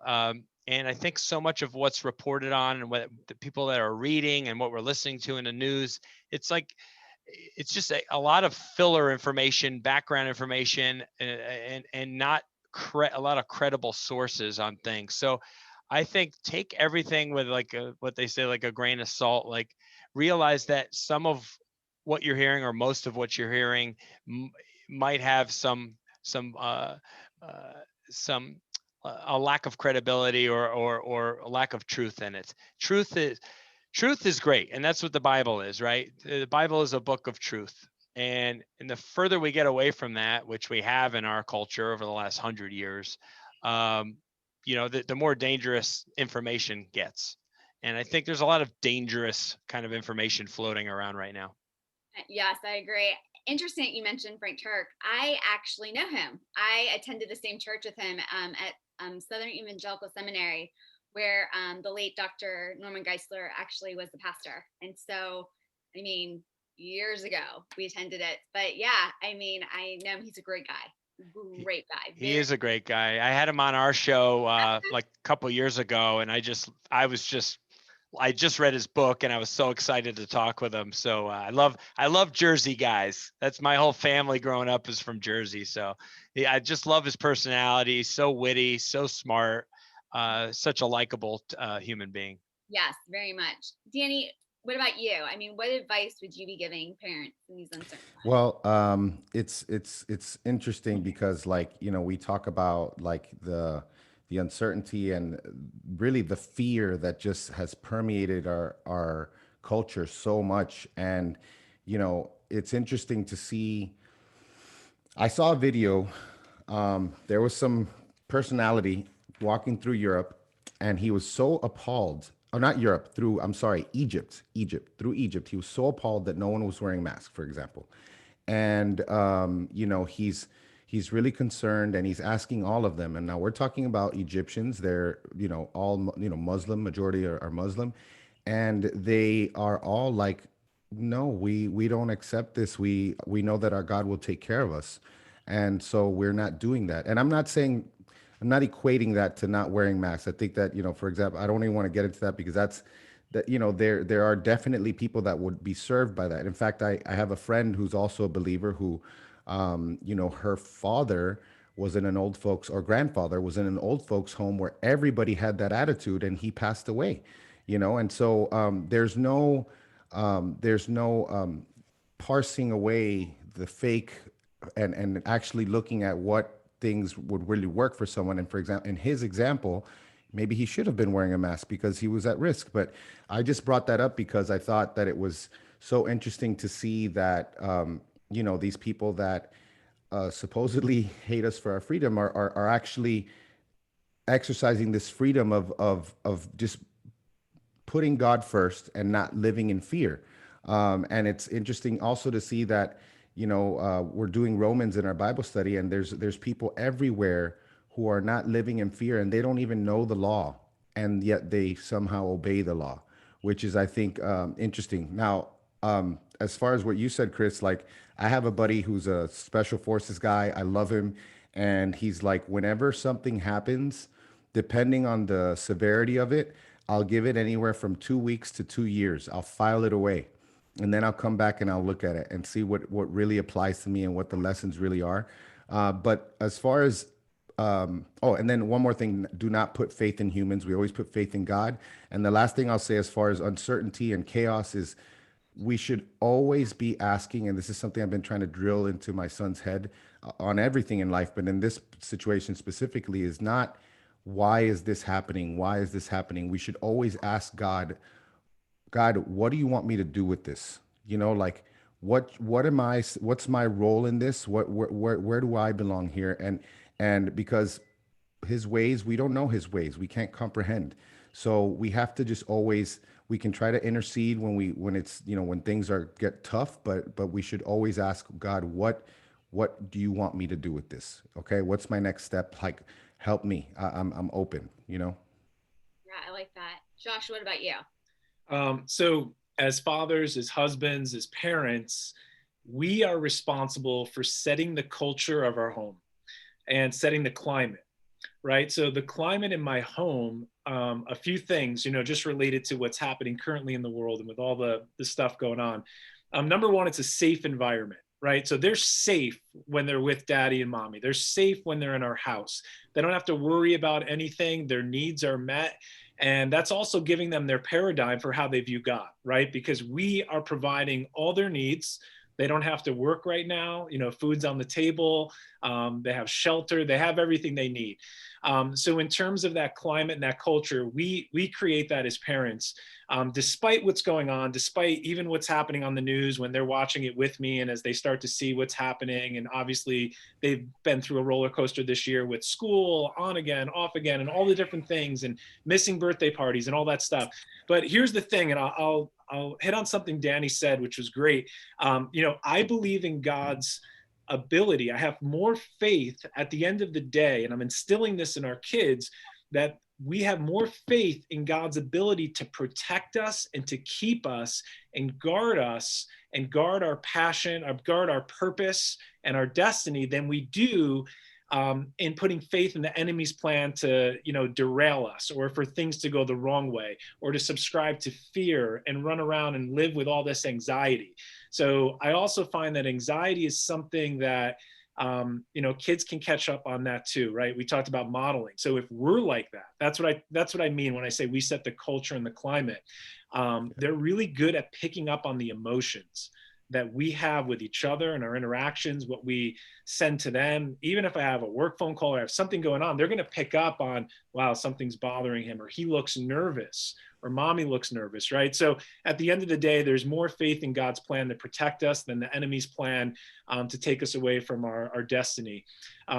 And I think so much of what's reported on and what the people that are reading and what we're listening to in the news, it's just a lot of filler information, background information, and not a lot of credible sources on things. So I think take everything with what they say, like a grain of salt. Like, realize that some of what you're hearing or most of what you're hearing might have a lack of credibility or a lack of truth in it. Truth is great, and that's what the Bible is, right? The Bible is a book of truth. And the further we get away from that, which we have in our culture over the last 100 years, the more dangerous information gets. And I think there's a lot of dangerous kind of information floating around right now. Yes, I agree. Interesting that you mentioned Frank Turk. I actually know him. I attended the same church with him at Southern Evangelical Seminary, where the late Dr. Norman Geisler actually was the pastor. And so, years ago we attended it. But yeah, I know him. He's a great guy. Great guy. He is a great guy. I had him on our show like a couple years ago, and I just read his book and I was so excited to talk with him. So I love Jersey guys. That's my whole family growing up is from Jersey. So I just love his personality. So witty, so smart, such a likable human being. Yes, very much. Danny, what about you? I mean, what advice would you be giving parents in these uncertain times? Well, it's interesting because, like, we talk about like the uncertainty and really the fear that just has permeated our culture so much. And it's interesting to see. I saw a video. There was some personality walking through Europe, and he was so appalled. Oh, not Europe, through, I'm sorry, through Egypt. He was so appalled that no one was wearing masks, for example. And, he's really concerned, and he's asking all of them. And now we're talking about Egyptians. They're, all, Muslim, majority are Muslim. And they are all like, no, we don't accept this. We know that our God will take care of us, and so we're not doing that. And I'm not equating that to not wearing masks. I think that, for example, I don't even want to get into that because there are definitely people that would be served by that. In fact, I have a friend who's also a believer who, her father was in an old folks, or grandfather was in an old folks home where everybody had that attitude, and he passed away. And so, there's no parsing away the fake, and actually looking at what things would really work for someone. And for example, in his example, maybe he should have been wearing a mask because he was at risk. But I just brought that up because I thought that it was so interesting to see that, these people that supposedly hate us for our freedom are actually exercising this freedom of just putting God first and not living in fear. And it's interesting also to see that, we're doing Romans in our Bible study, and there's people everywhere who are not living in fear, and they don't even know the law, and yet they somehow obey the law, which is, I think, interesting. Now, as far as what you said, Chris, like, I have a buddy who's a special forces guy. I love him, and he's like, whenever something happens, depending on the severity of it, I'll give it anywhere from 2 weeks to 2 years. I'll file it away, and then I'll come back and I'll look at it and see what really applies to me and what the lessons really are. But as far as oh, and then one more thing: do not put faith in humans. We always put faith in God. And the last thing I'll say, as far as uncertainty and chaos, is we should always be asking, and this is something I've been trying to drill into my son's head on everything in life, but in this situation specifically, is not why is this happening? Why is this happening? We should always ask God, God, what do you want me to do with this? Like, what's my role in this? Where do I belong here? And because his ways, we don't know his ways. We can't comprehend. So we have to just always, we can try to intercede when it's, when things get tough, but we should always ask God, what do you want me to do with this? Okay. What's my next step? Like, help me. I'm open. Yeah, I like that. Josh, what about you? So as fathers, as husbands, as parents, we are responsible for setting the culture of our home and setting the climate, right? So the climate in my home, a few things, just related to what's happening currently in the world and with all the stuff going on. Number one, it's a safe environment, right? So they're safe when they're with daddy and mommy. They're safe when they're in our house. They don't have to worry about anything. Their needs are met. And that's also giving them their paradigm for how they view God, right? Because we are providing all their needs. They don't have to work right now. Food's on the table. They have shelter. They have everything they need. So in terms of that climate and that culture, we create that as parents, despite what's going on, despite even what's happening on the news when they're watching it with me, and as they start to see what's happening. And obviously they've been through a roller coaster this year with school, on again, off again, and all the different things, and missing birthday parties and all that stuff. But here's the thing, and I'll hit on something Danny said, which was great. I believe in God's ability. I have more faith at the end of the day, and I'm instilling this in our kids, that we have more faith in God's ability to protect us and to keep us and guard us and guard our passion, or guard our purpose and our destiny than we do in putting faith in the enemy's plan to, derail us, or for things to go the wrong way, or to subscribe to fear and run around and live with all this anxiety. So I also find that anxiety is something that Kids can catch up on that too, right? We talked about modeling. So if we're like that, that's what I mean when I say we set the culture and the climate. They're really good at picking up on the emotions that we have with each other and our interactions, what we send to them. Even if I have a work phone call or I have something going on, they're going to pick up on, wow, something's bothering him, or he looks nervous, or mommy looks nervous, right? So at the end of the day, there's more faith in God's plan to protect us than the enemy's plan to take us away from our destiny.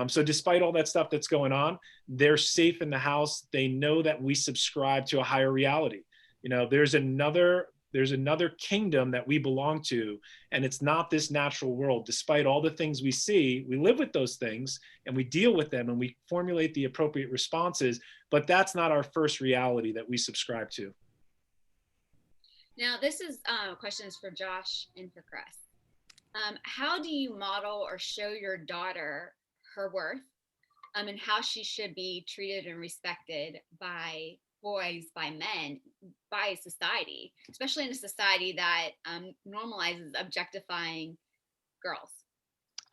So despite all that stuff that's going on, they're safe in the house. They know that we subscribe to a higher reality. There's another kingdom that we belong to, and it's not this natural world. Despite all the things we see, we live with those things and we deal with them and we formulate the appropriate responses, but that's not our first reality that we subscribe to. Now, this is questions for Josh and for Chris. How do you model or show your daughter her worth, and how she should be treated and respected by boys, by men, by society, especially in a society that normalizes objectifying girls?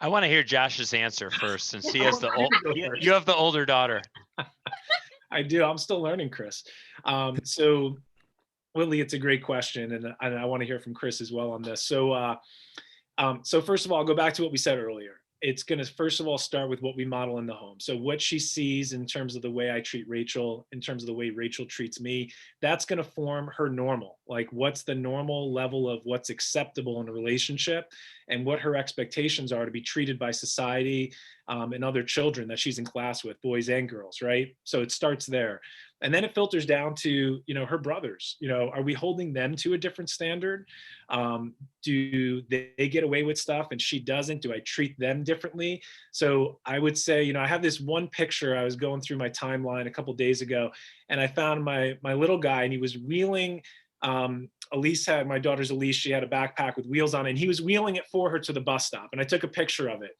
I want to hear Josh's answer first, since he has you have the older daughter. I do. I'm still learning, Chris. So Whitley, it's a great question, and I want to hear from Chris as well on this. So first of all, I'll go back to what we said earlier. It's going to, first of all, start with what we model in the home. So what she sees in terms of the way I treat Rachel, in terms of the way Rachel treats me, that's going to form her normal. Like, what's the normal level of what's acceptable in a relationship, and what her expectations are to be treated by society and other children that she's in class with, boys and girls, right? So it starts there. And then it filters down to, her brothers. Are we holding them to a different standard? Do they get away with stuff and she doesn't? Do I treat them differently? So I would say, I have this one picture. I was going through my timeline a couple of days ago, and I found my little guy, and he was wheeling. My daughter's Elise, she had a backpack with wheels on it, and he was wheeling it for her to the bus stop. And I took a picture of it,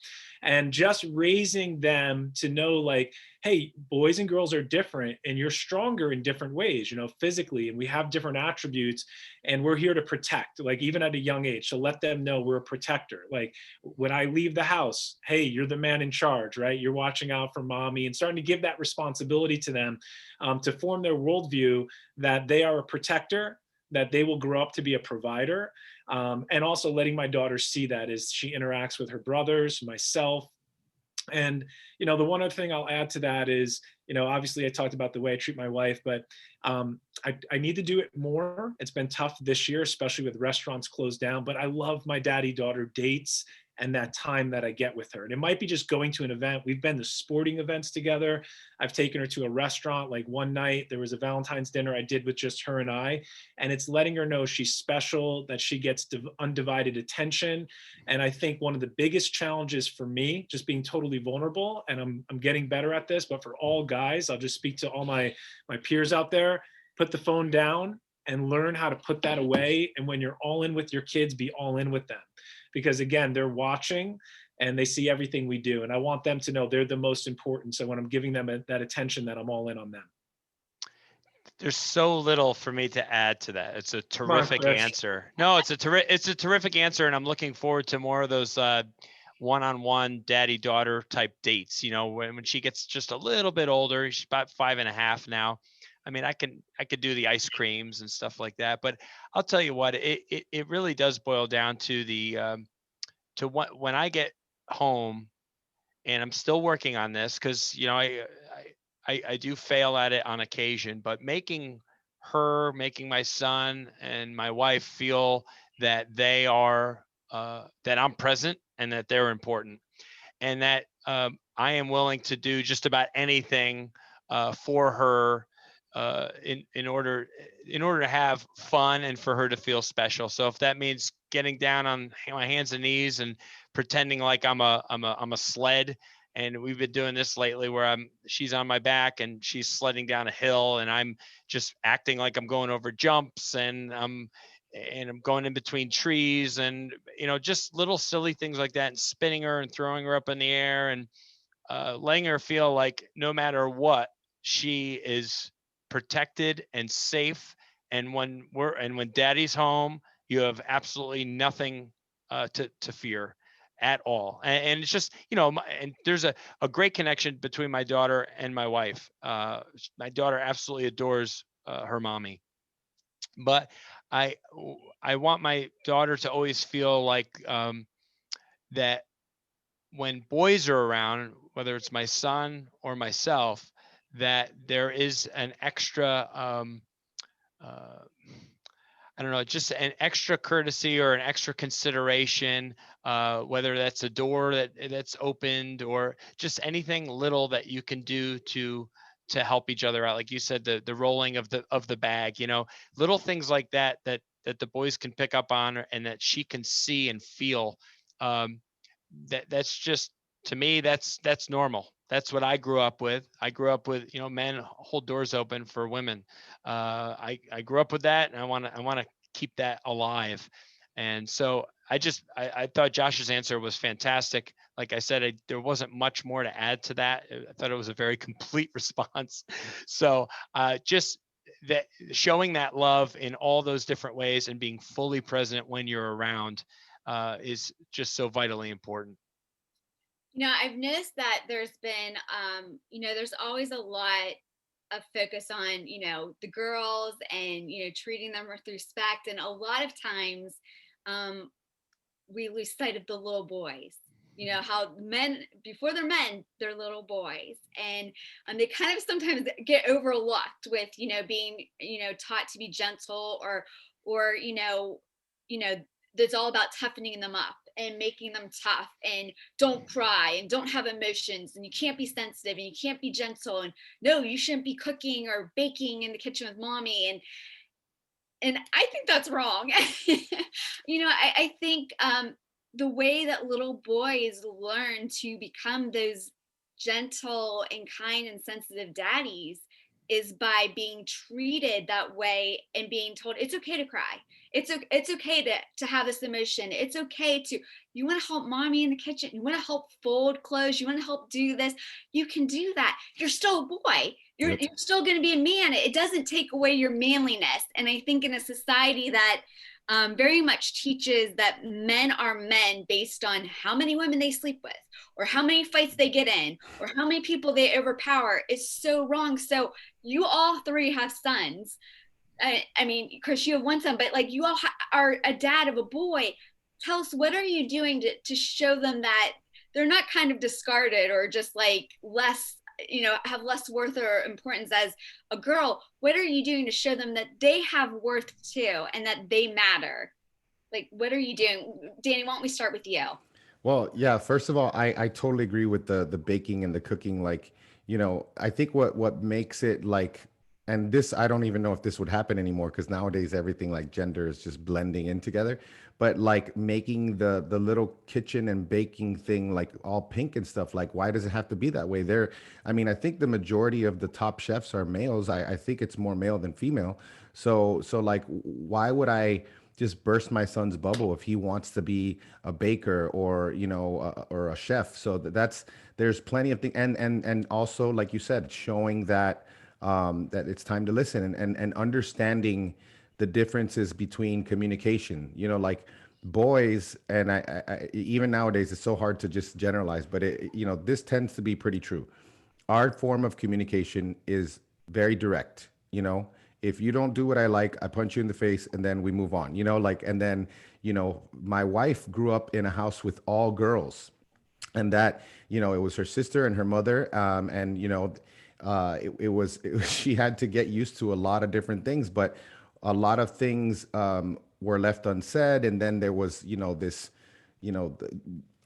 and just raising them to know, like, hey, boys and girls are different, and you're stronger in different ways, physically, and we have different attributes, and we're here to protect, like, even at a young age. So let them know we're a protector. Like, when I leave the house, hey, you're the man in charge, right? You're watching out for mommy, and starting to give that responsibility to them, to form their worldview that they are a protector, that they will grow up to be a provider, and also letting my daughter see that as she interacts with her brothers, myself. And, the one other thing I'll add to that is, obviously I talked about the way I treat my wife, but I need to do it more. It's been tough this year, especially with restaurants closed down, but I love my daddy-daughter dates and that time that I get with her. And it might be just going to an event. We've been to sporting events together. I've taken her to a restaurant. Like, one night there was a Valentine's dinner I did with just her and I, and it's letting her know she's special, that she gets undivided attention. And I think one of the biggest challenges for me, just being totally vulnerable, and I'm getting better at this, but for all guys, I'll just speak to all my peers out there, put the phone down and learn how to put that away. And when you're all in with your kids, be all in with them. Because again, they're watching and they see everything we do. And I want them to know they're the most important. So when I'm giving them that attention, that I'm all in on them. There's so little for me to add to that. It's a terrific answer. No, it's a terrific answer. And I'm looking forward to more of those one-on-one daddy-daughter type dates. When she gets just a little bit older, she's about 5.5 now. I mean, I could do the ice creams and stuff like that, but I'll tell you what, it really does boil down to when I get home, and I'm still working on this, because I do fail at it on occasion, but making my son and my wife feel that they are that I'm present and that they're important, and that I am willing to do just about anything for her, in order to have fun and for her to feel special. So if that means getting down on my hands and knees and pretending like I'm a sled, and we've been doing this lately where she's on my back and she's sledding down a hill, and I'm just acting like I'm going over jumps, and I'm going in between trees, and just little silly things like that, and spinning her and throwing her up in the air, and letting her feel like no matter what, she is protected and safe. And when daddy's home, you have absolutely nothing to fear. at all. And it's just, and there's a great connection between my daughter and my wife. My daughter absolutely adores her mommy, but I I want my daughter to always feel like that when boys are around, whether it's my son or myself, that there is an extra uh, I don't know, just an extra courtesy or an extra consideration, whether that's a door that's opened or just anything little that you can do to help each other out. Like you said, the rolling of the bag, little things like that the boys can pick up on and that she can see and feel. Um, that's just, to me, that's normal. That's what I grew up with. I grew up with, men hold doors open for women. I grew up with that, and I want to keep that alive. And so I thought Josh's answer was fantastic. Like I said, there wasn't much more to add to that. I thought it was a very complete response. So just that, showing that love in all those different ways and being fully present when you're around is just so vitally important. I've noticed that there's been, there's always a lot of focus on, the girls and, treating them with respect. And a lot of times um, we lose sight of the little boys. How men, before they're men, they're little boys. And they kind of sometimes get overlooked with, being, taught to be gentle or, that's all about toughening them up and making them tough and don't cry and don't have emotions and you can't be sensitive and you can't be gentle and no, you shouldn't be cooking or baking in the kitchen with mommy. And I think that's wrong. I think the way that little boys learn to become those gentle and kind and sensitive daddies is by being treated that way and being told it's okay to cry. It's okay to have this emotion. It's okay to, you want to help mommy in the kitchen. You want to help fold clothes. You want to help do this. You can do that. You're still a boy. You're still going to be a man. It doesn't take away your manliness. And I think in a society that very much teaches that men are men based on how many women they sleep with or how many fights they get in or how many people they overpower is so wrong. So you all three have sons. I mean, Chris, you have one son, but like you all are a dad of a boy. Tell us, what are you doing to show them that they're not kind of discarded or just like less, have less worth or importance as a girl? What are you doing to show them that they have worth too and that they matter? Like, what are you doing? Danny, why don't we start with you? Well, yeah, first of all, I totally agree with the baking and the cooking. Like, I think what makes it like, and this, I don't even know if this would happen anymore because nowadays everything like gender is just blending in together. But like making the little kitchen and baking thing like all pink and stuff, like why does it have to be that way? I mean, I think the majority of the top chefs are males. I think it's more male than female. So like, why would I just burst my son's bubble if he wants to be a baker or or a chef? So there's plenty of things, and also like you said, showing that that it's time to listen and understanding the differences between communication. Like boys, and even nowadays it's so hard to just generalize, but this tends to be pretty true. Our form of communication is very direct. If you don't do what I like, I punch you in the face and then we move on. Like, and then my wife grew up in a house with all girls, and that it was her sister and her mother, and she had to get used to a lot of different things, but a lot of things were left unsaid. And then there was this you know th-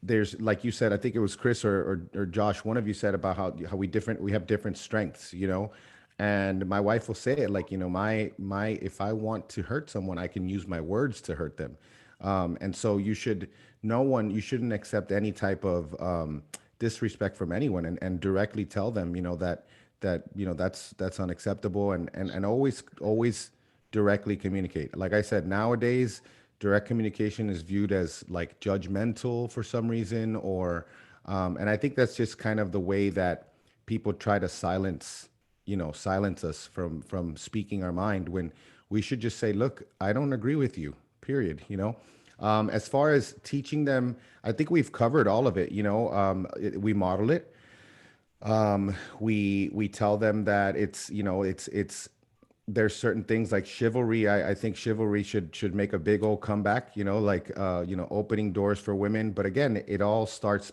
there's, like you said, I think it was Chris or Josh, one of you said about how we have different strengths. And my wife will say it like, my if I want to hurt someone, I can use my words to hurt them. And so you shouldn't accept any type of disrespect from anyone, and directly tell them, that's unacceptable, and always directly communicate. Like I said, nowadays, direct communication is viewed as like judgmental for some reason, and I think that's just kind of the way that people try to silence us from speaking our mind, when we should just say, look, I don't agree with you, period. As far as teaching them, I think we've covered all of it. We model it. We tell them that it's there's certain things like chivalry. I think chivalry should make a big old comeback, opening doors for women. But again, it all starts.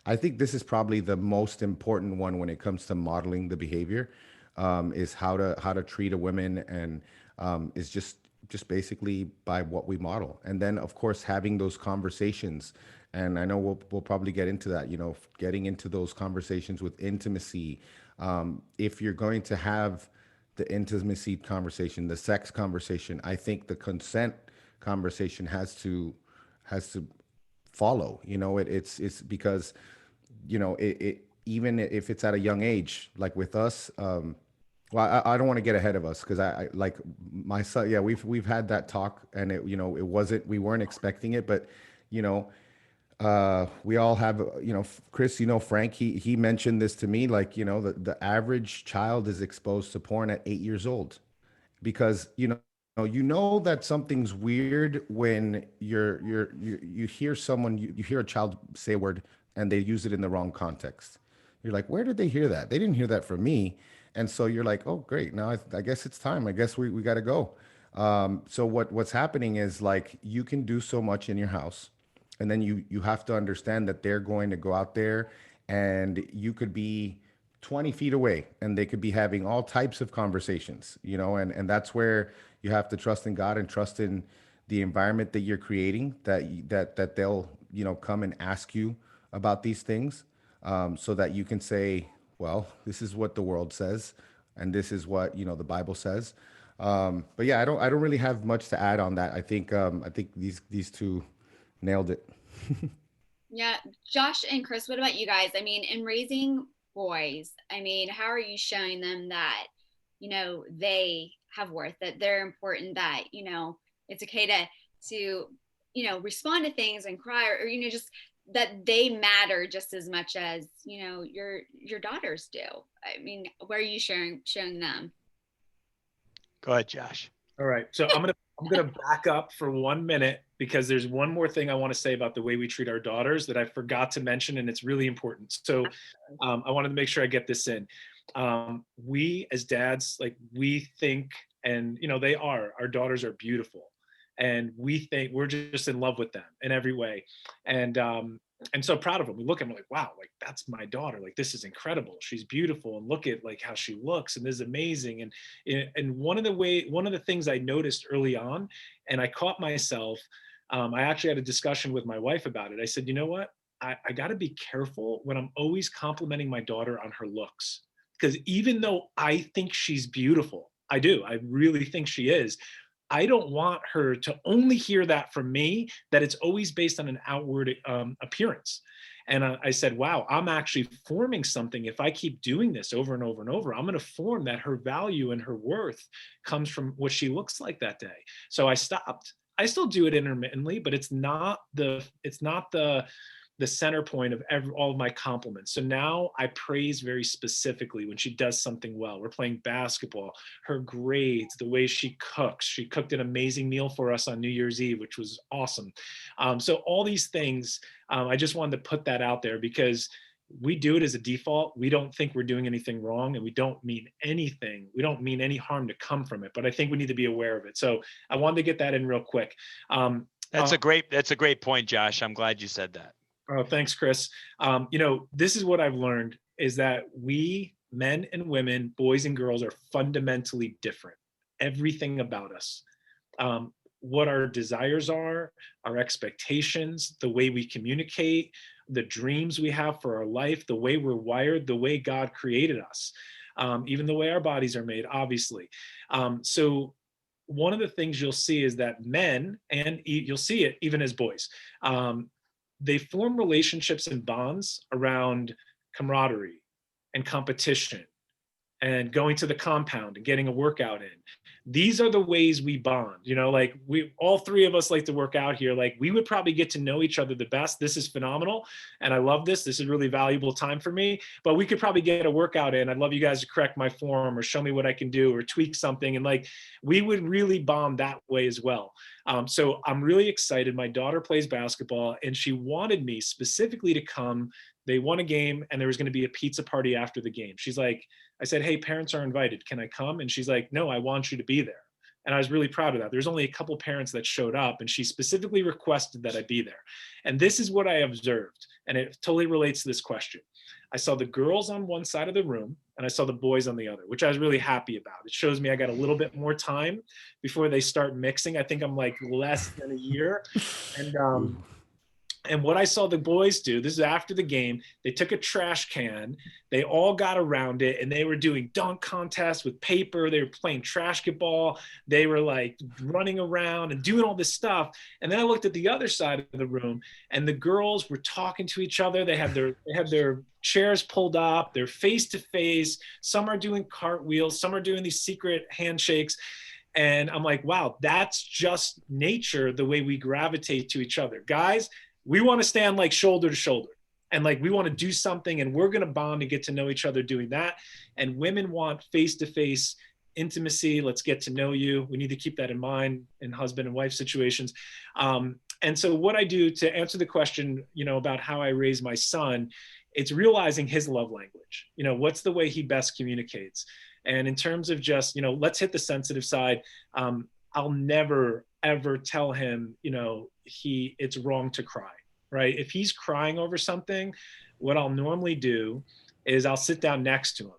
I think this is probably the most important one when it comes to modeling the behavior, is how to treat a woman, and is just basically by what we model. And then of course having those conversations. And I know we'll probably get into that, getting into those conversations with intimacy. If you're going to have the intimacy conversation, the sex conversation, I think the consent conversation has to follow. It's because it even if it's at a young age, like with us. Well, I don't want to get ahead of us, because I like my son. Yeah, we've had that talk, and it wasn't, we weren't expecting it, but you know we all have, Chris, Frank, he mentioned this to me, like, the average child is exposed to porn at 8 years old, because that something's weird when you hear someone, you hear a child say a word and they use it in the wrong context. You're like, where did they hear that? They didn't hear that from me. And so you're like, oh great, now I guess it's time, I guess we got to go. So what's happening is, like, you can do so much in your house, and then you have to understand that they're going to go out there, and you could be 20 feet away and they could be having all types of conversations, and that's where you have to trust in God and trust in the environment that you're creating, that they'll come and ask you about these things, so that you can say, well, this is what the world says, and this is what the Bible says. But yeah, I don't really have much to add on that. I think these two nailed it. Yeah, Josh and Chris, what about you guys? I mean, in raising boys, I mean, how are you showing them that, they have worth, that they're important, that, it's okay to respond to things and cry, or, just that they matter just as much as, your daughters do. I mean, where are you showing them? Go ahead, Josh. All right. So I'm gonna back up for 1 minute, because there's one more thing I want to say about the way we treat our daughters that I forgot to mention, and it's really important. So I wanted to make sure I get this in. We as dads, like, we think, and our daughters are beautiful, and we think we're just in love with them in every way, and so proud of them. We look at them like, wow, like, that's my daughter, like, this is incredible, she's beautiful, and look at, like, how she looks, and this is amazing. And one of the things I noticed early on, and I caught myself, I actually had a discussion with my wife about it. I said, you know what, I got to be careful when I'm always complimenting my daughter on her looks, because even though I think she's beautiful, I really think she is, I don't want her to only hear that from me, that it's always based on an outward appearance. And I said, wow, I'm actually forming something. If I keep doing this over and over and over, I'm going to form that her value and her worth comes from what she looks like that day. So I stopped. I still do it intermittently, but it's not the center point of all of my compliments. So now I praise very specifically when she does something well. We're playing basketball, her grades, the way she cooks. She cooked an amazing meal for us on New Year's Eve, which was awesome. So all these things, I just wanted to put that out there, because we do it as a default. We don't think we're doing anything wrong, and we don't mean anything. We don't mean any harm to come from it, but I think we need to be aware of it. So I wanted to get that in real quick. That's a great point, Josh. I'm glad you said that. Oh, thanks, Chris. This is what I've learned, is that we, men and women, boys and girls, are fundamentally different. Everything about us, what our desires are, our expectations, the way we communicate, the dreams we have for our life, the way we're wired, the way God created us, even the way our bodies are made, obviously. So one of the things you'll see is that men, and you'll see it even as boys, they form relationships and bonds around camaraderie and competition and going to the compound and getting a workout in. these are the ways we bond. You know, like we all three of us like to work out here. Like we would probably get to know each other the best. This is phenomenal. And I love this. This is really valuable time for me. But we could probably get a workout in. I'd love you guys to correct my form or show me what I can do or tweak something. And like we would really bond that way as well. So I'm really excited. My daughter plays basketball and she wanted me specifically to come. They won a game and there was going to be a pizza party after the game. She's like, I said, hey, parents are invited. Can I come? And she's like, no, I want you to be there. And I was really proud of that. There's only a couple parents that showed up and she specifically requested that I be there. And this is what I observed. And it totally relates to this question. I saw the girls on one side of the room and I saw the boys on the other, which I was really happy about. It shows me I got a little bit more time before they start mixing. I think I'm like less than a year. And what I saw the boys do, this is after the game, they took a trash can, they all got around it and they were doing dunk contests with paper. They were playing trash-ball. They were like running around and doing all this stuff. And then I looked at the other side of the room and the girls were talking to each other. They had their chairs pulled up, they're face to face. Some are doing cartwheels, some are doing these secret handshakes. And I'm like, wow, that's just nature, the way we gravitate to each other. Guys, we want to stand like shoulder to shoulder and like we want to do something and we're going to bond and get to know each other doing that. And women want face-to-face intimacy. Let's get to know you. We need to keep that in mind in husband and wife situations. And so what I do to answer the question, you know, about how I raise my son, it's realizing his love language. You know, what's the way he best communicates? And in terms of just, you know, let's hit the sensitive side. I'll never, ever tell him, you know, it's wrong to cry, right? If he's crying over something, what I'll normally do is I'll sit down next to him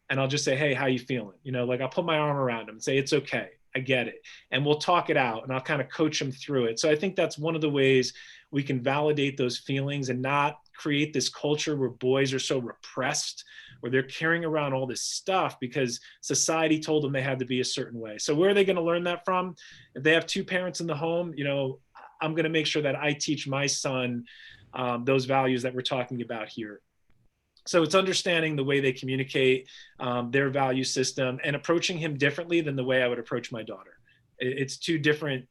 and I'll just say, hey, how you feeling? You know, like I'll put my arm around him and say, it's okay. I get it. And we'll talk it out and I'll kind of coach him through it. So I think that's one of the ways we can validate those feelings and not create this culture where boys are so repressed, where they're carrying around all this stuff because society told them they had to be a certain way. So where are they going to learn that from? If they have two parents in the home, you know, I'm going to make sure that I teach my son those values that we're talking about here. So it's understanding the way they communicate, their value system, and approaching him differently than the way I would approach my daughter. It's two different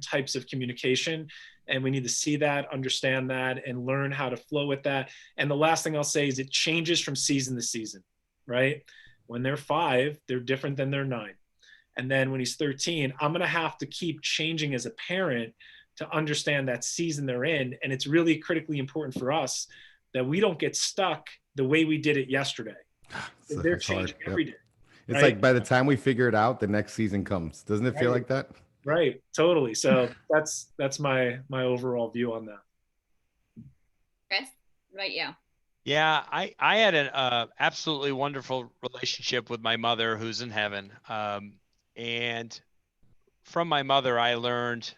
types of communication, and we need to see that, understand that, and learn how to flow with that. And the last thing I'll say is it changes from season to season, right? When they're 5, they're different than they're 9. And then when he's 13, I'm going to have to keep changing as a parent to understand that season they're in. And it's really critically important for us that we don't get stuck the way we did it yesterday. They're changing every day. It's like by the time we figure it out, the next season comes. Doesn't it feel like that? Right. Totally. So that's my overall view on that. Chris, what about you? Yeah, I had an absolutely wonderful relationship with my mother who's in heaven. And from my mother, I learned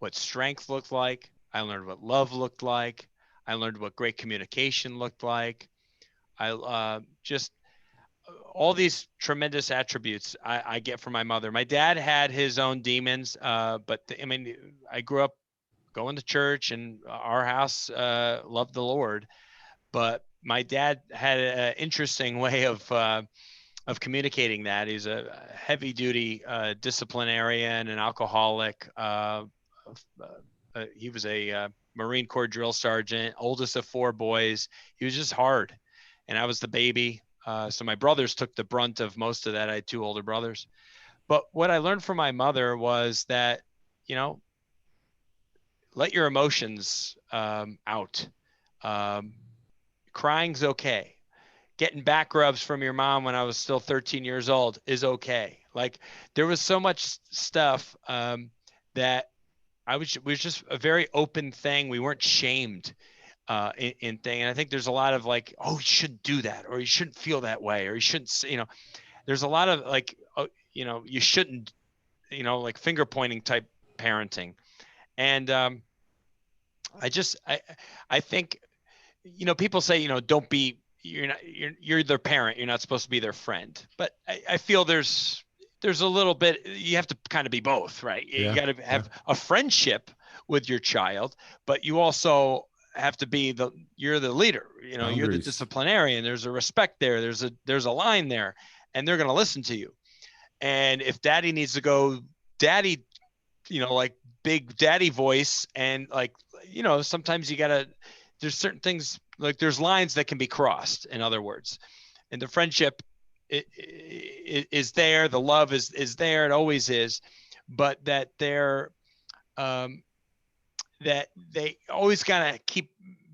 what strength looked like. I learned what love looked like. I learned what great communication looked like. I just all these tremendous attributes I get from my mother. My dad had his own demons, but I grew up going to church and our house loved the Lord. But my dad had an interesting way of communicating that. He's a heavy duty disciplinarian and alcoholic. He was a Marine Corps drill sergeant, oldest of 4 boys. He was just hard. And I was the baby. So my brothers took the brunt of most of that. I had 2 older brothers. But what I learned from my mother was that, you know, let your emotions out. Crying's okay. Getting back rubs from your mom when I was still 13 years old is okay. Like there was so much stuff that was just a very open thing. We weren't shamed in thing. And I think there's a lot of like, oh, you shouldn't do that, or you shouldn't feel that way, or you shouldn't, you know, there's a lot of like, you know, you shouldn't, you know, like finger pointing type parenting. And I think, you know, people say, you know, don't be, you're their parent. You're not supposed to be their friend. But I feel there's a little bit, you have to kind of be both, right? You got to have a friendship with your child, but you also have to be you're the leader, you know, you're the disciplinarian. There's a respect there. There's a line there, and they're going to listen to you. And if daddy needs to go daddy, like big daddy voice, and like, sometimes you gotta, there's certain things, like there's lines that can be crossed, in other words. And the friendship is there, the love is there, it always is, but that that they always gotta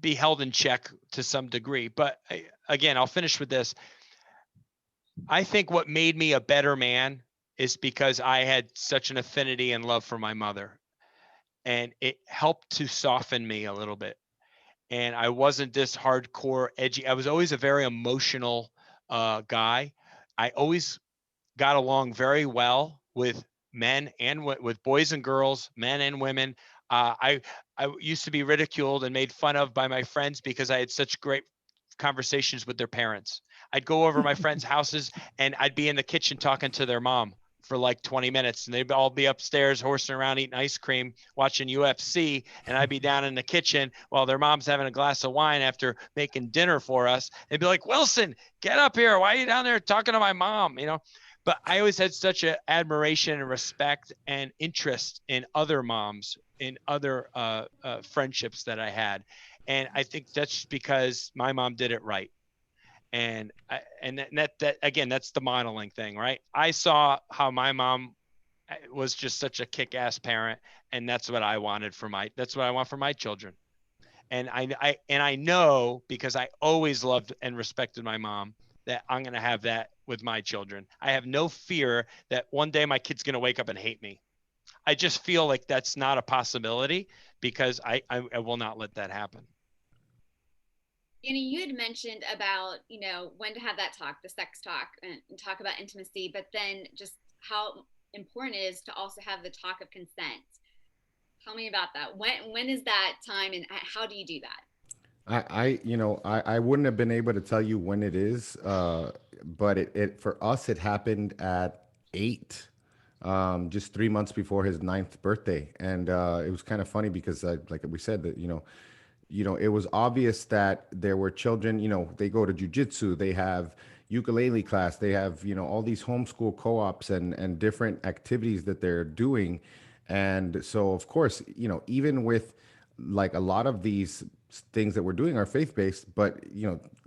be held in check to some degree. But again, I'll finish with this. I think what made me a better man is because I had such an affinity and love for my mother, and it helped to soften me a little bit. And I wasn't this hardcore edgy. I was always a very emotional guy. I always got along very well with men and with boys and girls, men and women. I used to be ridiculed and made fun of by my friends because I had such great conversations with their parents. I'd go over my friends' houses and I'd be in the kitchen talking to their mom for like 20 minutes, and they'd all be upstairs horsing around eating ice cream, watching UFC, and I'd be down in the kitchen while their mom's having a glass of wine after making dinner for us. They'd be like, "Wilson, get up here. Why are you down there talking to my mom?" But I always had such an admiration and respect and interest in other moms, in other friendships that I had. And I think that's because my mom did it right. And that again, that's the modeling thing, right? I saw how my mom was just such a kick-ass parent, and that's what I want for my children. And I know, because I always loved and respected my mom, that I'm going to have that with my children. I have no fear that one day my kid's going to wake up and hate me. I just feel like that's not a possibility, because I will not let that happen. You had mentioned about, when to have that talk, the sex talk, and talk about intimacy, but then just how important it is to also have the talk of consent. Tell me about that. When is that time, and how do you do that? I wouldn't have been able to tell you when it is, but it for us, it happened at 8, just 3 months before his ninth birthday. And it was kind of funny because, like we said, that, it was obvious that there were children, they go to jujitsu, they have ukulele class, they have, all these homeschool co-ops and different activities that they're doing. And so, of course, even with like a lot of these things that we're doing are faith-based, but,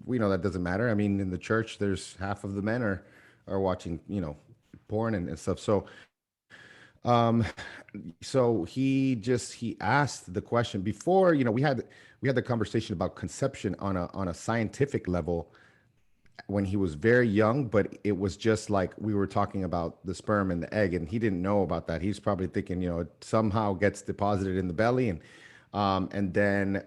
we know that doesn't matter. I mean, in the church, there's half of the men are watching, porn and stuff. Um, so he asked the question before, we had the conversation about conception on a scientific level when he was very young, but it was just like we were talking about the sperm and the egg, and he didn't know about that. He's probably thinking, it somehow gets deposited in the belly, and then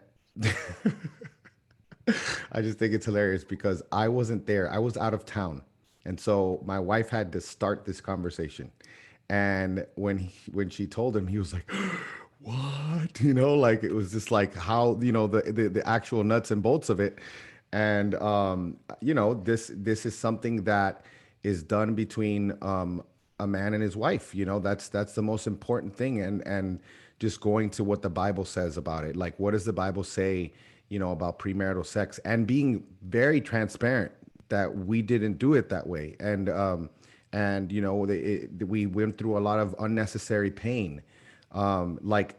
I just think it's hilarious because I wasn't there. I was out of town. And so my wife had to start this conversation. And when she told him, he was like, "What?" Like it was just like how, the actual nuts and bolts of it. And this is something that is done between a man and his wife. That's the most important thing. And just going to what the Bible says about it. Like, what does the Bible say, about premarital sex, and being very transparent that we didn't do it that way. And we went through a lot of unnecessary pain. Like,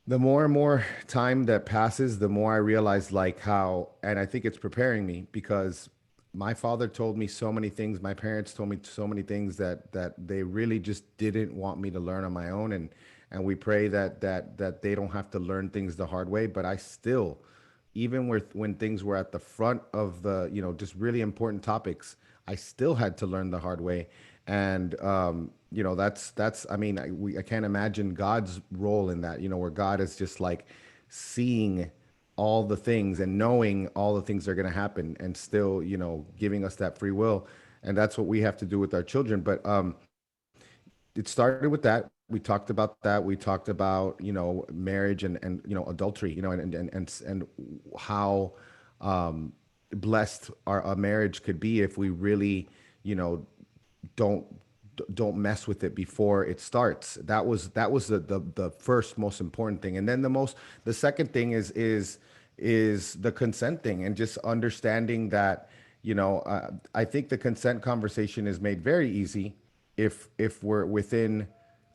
the more and more time that passes, the more I realize like how, and I think it's preparing me because my father told me so many things. My parents told me so many things that they really just didn't want me to learn on my own. And we pray that they don't have to learn things the hard way. But I still, even when things were at the front of the, just really important topics, I still had to learn the hard way. And that's I mean, I can't imagine God's role in that, where God is just like seeing all the things and knowing all the things that are going to happen, and still, giving us that free will. And that's what we have to do with our children. But it started with that. We talked about that. We talked about, marriage and adultery, and how blessed our marriage could be if we really, don't don't mess with it before it starts. That was the first most important thing. And then the second thing is the consent thing, and just understanding that, I think the consent conversation is made very easy if we're within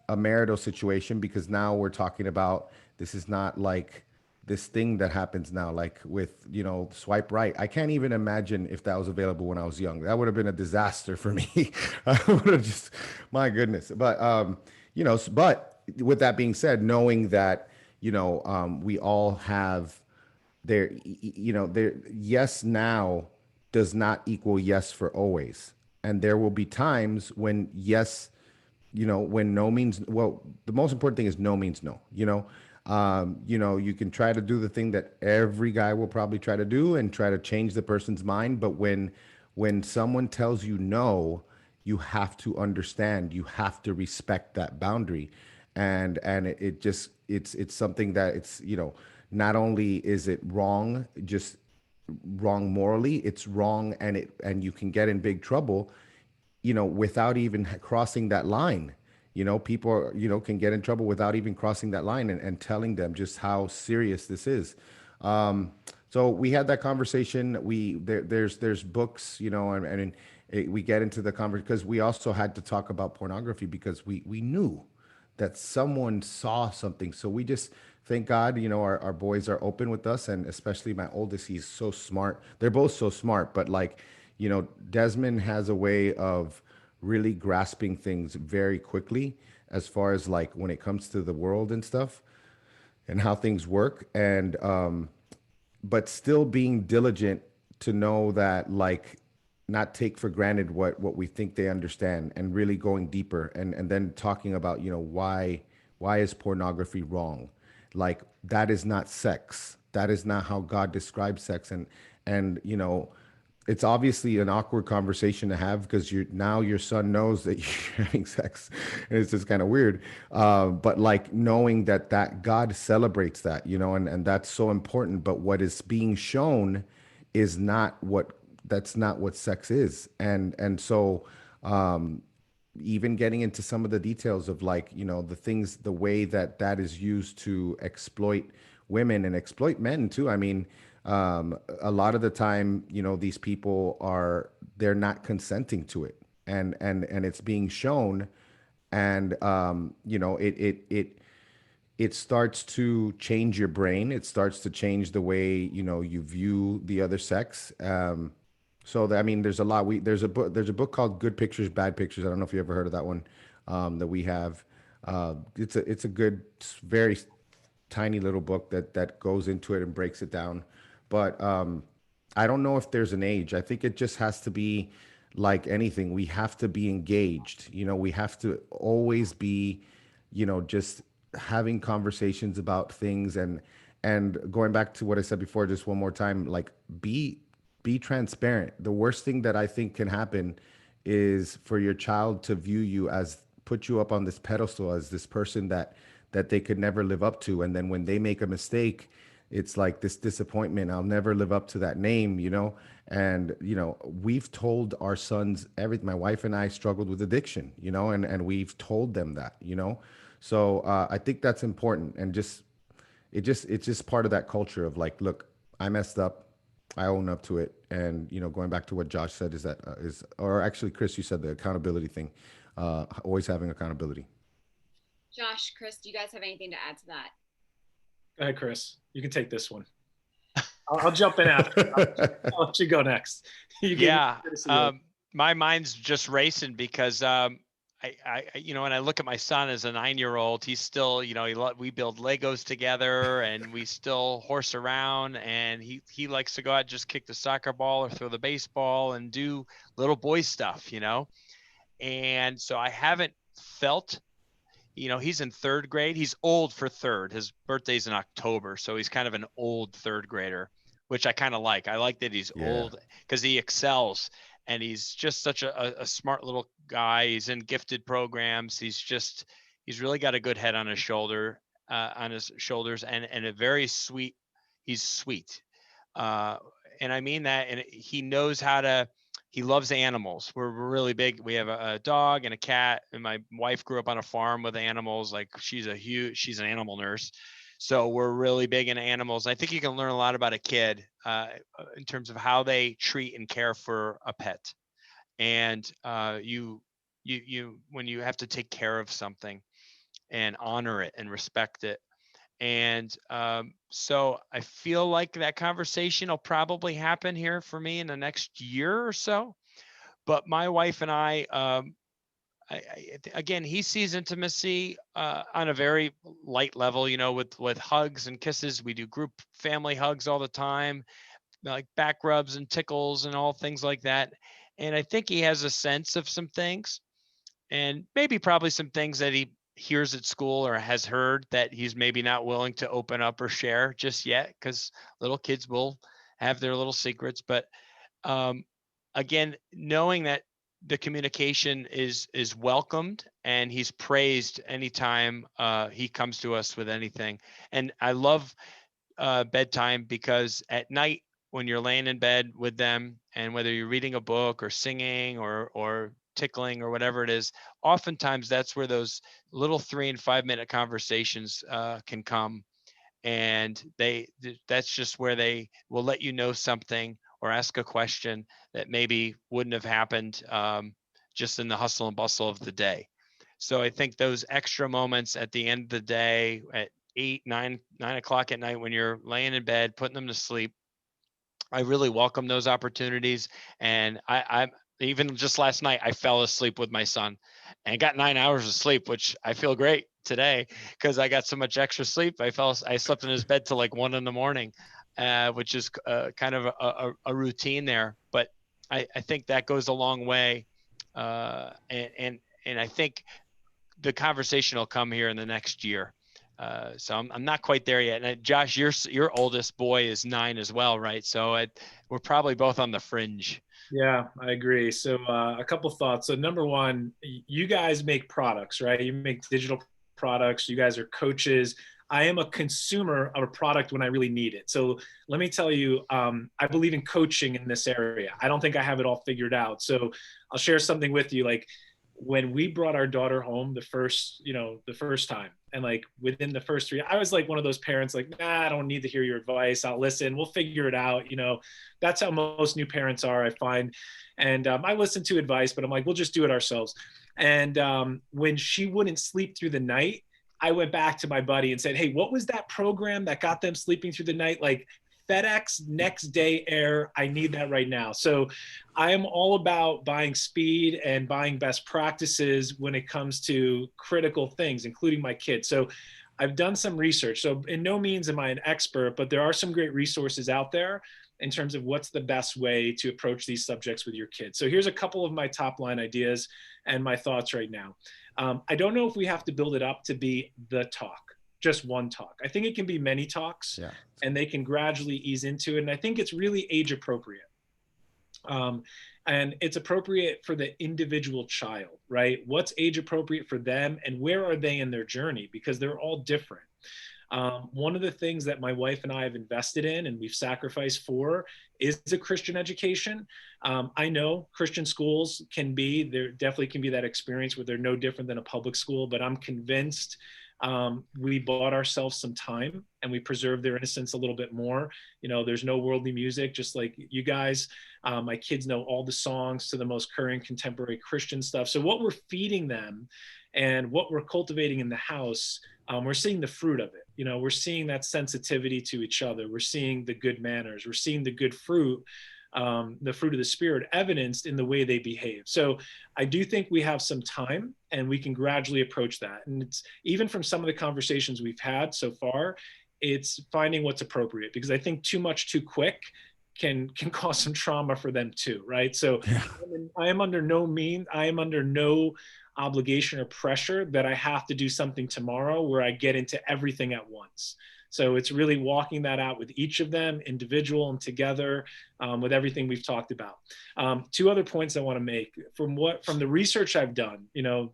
a marital situation, because now we're talking about, this is not like this thing that happens now, like with, swipe right. I can't even imagine if that was available when I was young. That would have been a disaster for me. I would have just, my goodness. But but with that being said, knowing that, we all have there, there, yes now does not equal yes for always. And there will be times when yes, when no means, well, the most important thing is no means no. You can try to do the thing that every guy will probably try to do and try to change the person's mind. But when someone tells you no, you have to understand, you have to respect that boundary. And it just, it's something that it's, not only is it wrong, just wrong morally, it's wrong, and you can get in big trouble, without even crossing that line. People are, can get in trouble without even crossing that line, and telling them just how serious this is. So we had that conversation. There's books, and we get into the conversation because we also had to talk about pornography, because we knew that someone saw something. So we just, thank God, our boys are open with us, and especially my oldest, he's so smart. They're both so smart, but like, Desmond has a way of really grasping things very quickly, as far as like when it comes to the world and stuff and how things work. And but still being diligent to know that, like, not take for granted what we think they understand, and really going deeper, and then talking about, why is pornography wrong? Like, that is not sex, that is not how God describes sex. And it's obviously an awkward conversation to have, because now your son knows that you're having sex, and it's just kind of weird. But like, knowing that God celebrates that, and that's so important. But what is being shown is not what that's not what sex is. And so, even getting into some of the details of, like, the things, the way that is used to exploit women and exploit men too. I mean, a lot of the time, these people they're not consenting to it, and it's being shown. And it starts to change your brain. It starts to change the way, you view the other sex. So I mean, there's a lot. There's a book called Good Pictures, Bad Pictures. I don't know if you ever heard of that one, that we have. It's a good, very tiny little book that goes into it and breaks it down. But I don't know if there's an age. I think it just has to be like anything. We have to be engaged. We have to always be, just having conversations about things. And going back to what I said before, just one more time, like, be transparent. The worst thing that I think can happen is for your child to view you as, put you up on this pedestal as this person that they could never live up to. And then when they make a mistake, it's like this disappointment. I'll never live up to that name. And, we've told our sons everything. My wife and I struggled with addiction, and we've told them that. So I think that's important. And it's just part of that culture of, like, look, I messed up. I own up to it. And, going back to what Josh said, or actually, Chris, you said the accountability thing, always having accountability. Josh, Chris, do you guys have anything to add to that? Go ahead, Chris. You can take this one. I'll jump in after. I'll let you go next. Yeah. My mind's just racing because I when I look at my son as a 9-year-old, he's still, we build Legos together and we still horse around, and he likes to go out and just kick the soccer ball or throw the baseball and do little boy stuff, And so I haven't felt, he's in 3rd grade. He's old for 3rd. His birthday's in October. So he's kind of an old 3rd grader, which I kind of like. I like that he's old because he excels, and he's just such a smart little guy. He's in gifted programs. He's really got a good head on his shoulders, and a very sweet, he's sweet. And I mean that, and he knows he loves animals. We're really big. We have a dog and a cat, and my wife grew up on a farm with animals. Like, she's an animal nurse. So we're really big into animals. I think you can learn a lot about a kid in terms of how they treat and care for a pet. And you when you have to take care of something and honor it and respect it. And so I feel like that conversation will probably happen here for me in the next year or so. But my wife and again, he sees intimacy on a very light level, with hugs and kisses. We do group family hugs all the time, like back rubs and tickles and all things like that. And I think he has a sense of some things, and maybe probably some things that he hears at school or has heard that he's maybe not willing to open up or share just yet, because little kids will have their little secrets. But um, again, knowing that the communication is welcomed and he's praised anytime he comes to us with anything. And I love bedtime, because at night when you're laying in bed with them, and whether you're reading a book or singing or tickling or whatever it is, oftentimes that's where those little 3 and 5 minute conversations can come. And that's just where they will let you know something or ask a question that maybe wouldn't have happened just in the hustle and bustle of the day. So I think those extra moments at the end of the day at 8, 9 o'clock at night when you're laying in bed, putting them to sleep, I really welcome those opportunities. And I even just last night, I fell asleep with my son and got 9 hours of sleep, which I feel great today because I got so much extra sleep. I slept in his bed till like 1 a.m, which is kind of a routine there. But I think that goes a long way. And I think the conversation will come here in the next year. So I'm not quite there yet. And Josh, your oldest boy is 9 as well, right? So we're probably both on the fringe. Yeah, I agree. So a couple thoughts. So number one, you guys make products, right? You make digital products. You guys are coaches. I am a consumer of a product when I really need it. So let me tell you, I believe in coaching in this area. I don't think I have it all figured out. So I'll share something with you. Like when we brought our daughter home the first time, and like within the first 3, I was like one of those parents, like, nah, I don't need to hear your advice. I'll listen. We'll figure it out. That's how most new parents are, I find. And I listen to advice, but I'm like, we'll just do it ourselves. And when she wouldn't sleep through the night, I went back to my buddy and said, hey, what was that program that got them sleeping through the night? Like FedEx next day air. I need that right now. So I am all about buying speed and buying best practices when it comes to critical things, including my kids. So I've done some research. So in no means am I an expert, but there are some great resources out there in terms of what's the best way to approach these subjects with your kids. So here's a couple of my top line ideas and my thoughts right now. I don't know if we have to build it up to be the talk, just one talk. I think it can be many talks, yeah, and they can gradually ease into it. And I think it's really age appropriate. And it's appropriate for the individual child, right? What's age appropriate for them and where are they in their journey? Because they're all different. One of the things that my wife and I have invested in and we've sacrificed for is a Christian education. I know Christian schools there definitely can be that experience where they're no different than a public school, but I'm convinced we bought ourselves some time and we preserved their innocence a little bit more. There's no worldly music, just like you guys. My kids know all the songs to the most current contemporary Christian stuff. So what we're feeding them and what we're cultivating in the house, we're seeing the fruit of it. We're seeing that sensitivity to each other. We're seeing the good manners. We're seeing the good fruit, the fruit of the Spirit evidenced in the way they behave. So I do think we have some time and we can gradually approach that. And it's even from some of the conversations we've had so far, it's finding what's appropriate, because I think too much too quick can cause some trauma for them too, right? So yeah. I am under no obligation or pressure that I have to do something tomorrow where I get into everything at once. So it's really walking that out with each of them, individual and together, with everything we've talked about. 2 other points I want to make from the research I've done.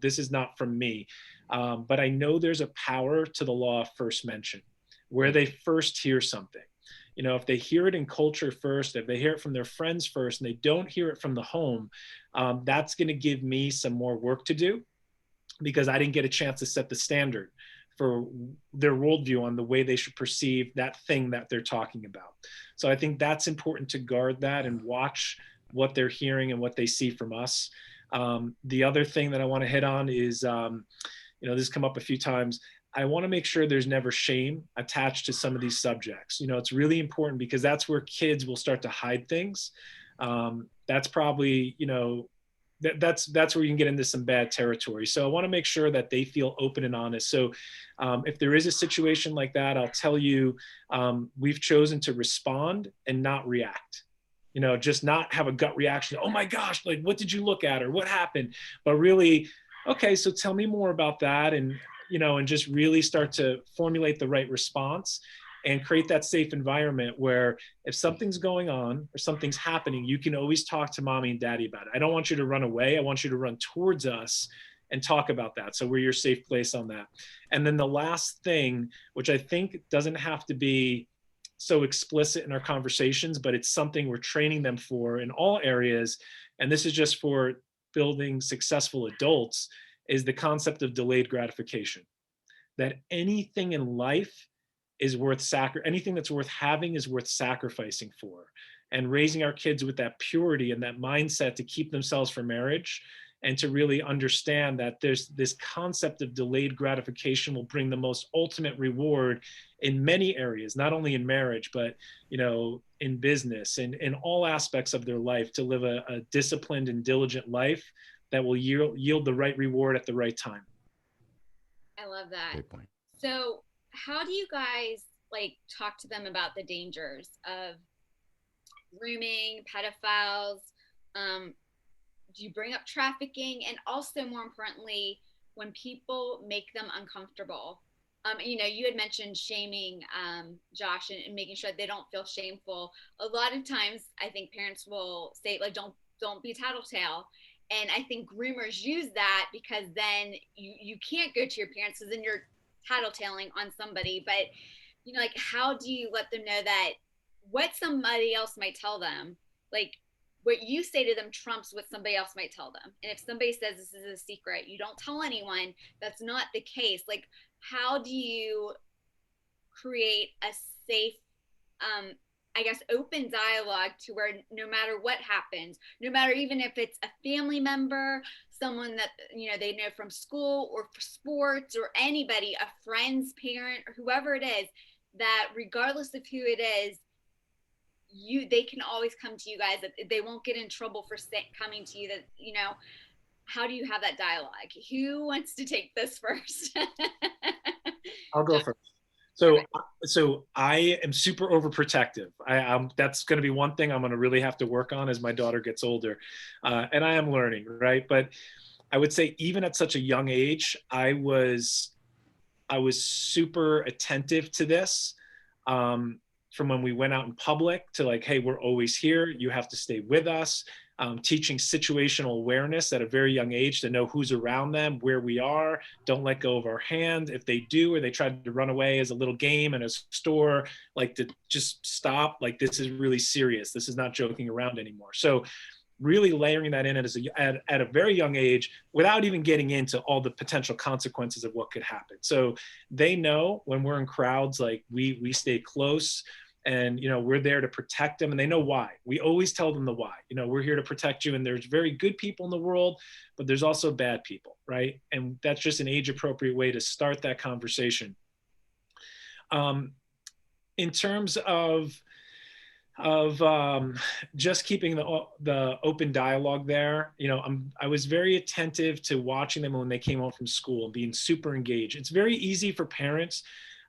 This is not from me, but I know there's a power to the law of first mention, where they first hear something. If they hear it in culture first, if they hear it from their friends first, and they don't hear it from the home, that's going to give me some more work to do, because I didn't get a chance to set the standard for their worldview on the way they should perceive that thing that they're talking about. So I think that's important to guard that and watch what they're hearing and what they see from us. The other thing that I want to hit on is, this has come up a few times. I want to make sure there's never shame attached to some of these subjects. It's really important because that's where kids will start to hide things. That's probably, that's where you can get into some bad territory. So I want to make sure that they feel open and honest. So if there is a situation like that, I'll tell you, we've chosen to respond and not react. Just not have a gut reaction. Oh my gosh, like what did you look at or what happened? But really, okay, so tell me more about that, and just really start to formulate the right response and create that safe environment where if something's going on or something's happening, you can always talk to mommy and daddy about it. I don't want you to run away. I want you to run towards us and talk about that. So we're your safe place on that. And then the last thing, which I think doesn't have to be so explicit in our conversations, but it's something we're training them for in all areas. And this is just for building successful adults, is the concept of delayed gratification. That anything in life is worth anything that's worth having is worth sacrificing for. And raising our kids with that purity and that mindset to keep themselves for marriage, and to really understand that there's this concept of delayed gratification will bring the most ultimate reward in many areas, not only in marriage, but in business and in all aspects of their life, to live a disciplined and diligent life that will yield the right reward at the right time. I love that. Great point. So how do you guys talk to them about the dangers of grooming, pedophiles? Do you bring up trafficking? And also, more importantly, when people make them uncomfortable, you had mentioned shaming, Josh, and making sure they don't feel shameful. A lot of times I think parents will say, don't be a tattletale. And I think groomers use that because then you can't go to your parents, because then you're tattletaling on somebody. But how do you let them know that what somebody else might tell them, what you say to them trumps what somebody else might tell them? And if somebody says this is a secret, you don't tell anyone, that's not the case. How do you create a safe, open dialogue to where no matter what happens, no matter even if it's a family member, someone that they know from school or for sports, or anybody, a friend's parent, or whoever it is, that regardless of who it is, they can always come to you guys, that they won't get in trouble for coming to you, that how do you have that dialogue? Who wants to take this first? I'll go first. So I am super overprotective. That's going to be one thing I'm going to really have to work on as my daughter gets older, and I am learning, right? But I would say even at such a young age, I was super attentive to this. From when we went out in public to hey, we're always here. You have to stay with us. Teaching situational awareness at a very young age to know who's around them, where we are. Don't let go of our hand. If they do, or they try to run away as a little game in a store, to just stop. This is really serious. This is not joking around anymore. So really layering that in at a very young age, without even getting into all the potential consequences of what could happen. So they know when we're in crowds, we stay close. And, we're there to protect them, and they know why. We always tell them the why. We're here to protect you, and there's very good people in the world, but there's also bad people, right? And that's just an age-appropriate way to start that conversation. In terms of just keeping the open dialogue there, I was very attentive to watching them when they came home from school and being super engaged. It's very easy for parents,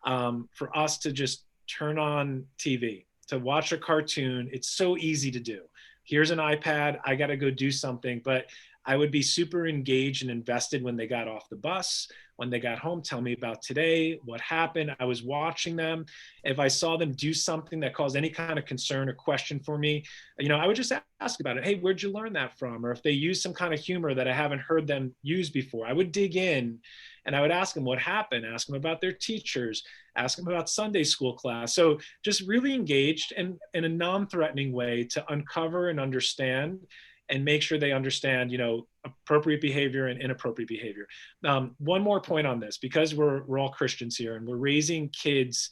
for us to just turn on TV, to watch a cartoon. It's so easy to do. Here's an iPad, I got to go do something. But I would be super engaged and invested when they got off the bus, when they got home. Tell me about today, what happened. I was watching them. If I saw them do something that caused any kind of concern or question for me, I would just ask about it. Hey, where'd you learn that from? Or if they use some kind of humor that I haven't heard them use before, I would dig in and I would ask them what happened, ask them about their teachers, ask them about Sunday school class. So just really engaged and in a non-threatening way to uncover and understand. and make sure they understand, appropriate behavior and inappropriate behavior. One more point on this, because we're all Christians here and we're raising kids,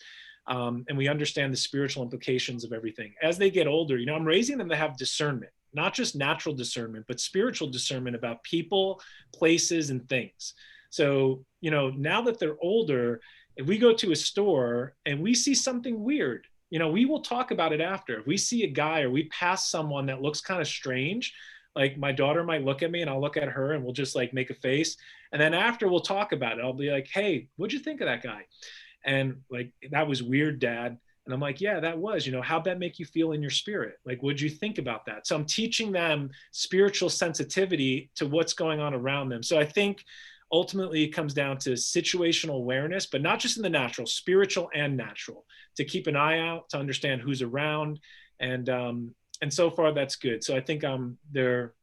and we understand the spiritual implications of everything. As they get older, I'm raising them to have discernment, not just natural discernment, but spiritual discernment about people, places, and things. So, now that they're older, if we go to a store and we see something weird, we will talk about it after. If we see a guy or we pass someone that looks kind of strange, like my daughter might look at me and I'll look at her and we'll just like make a face. And then after we'll talk about it, I'll be like, hey, what'd you think of that guy? And like, that was weird, Dad. And I'm like, yeah, that was, how'd that make you feel in your spirit? Like, what'd you think about that? So I'm teaching them spiritual sensitivity to what's going on around them. So I think ultimately it comes down to situational awareness, but not just in the natural, spiritual and natural, to keep an eye out, to understand who's around. And so far that's good. So I think they're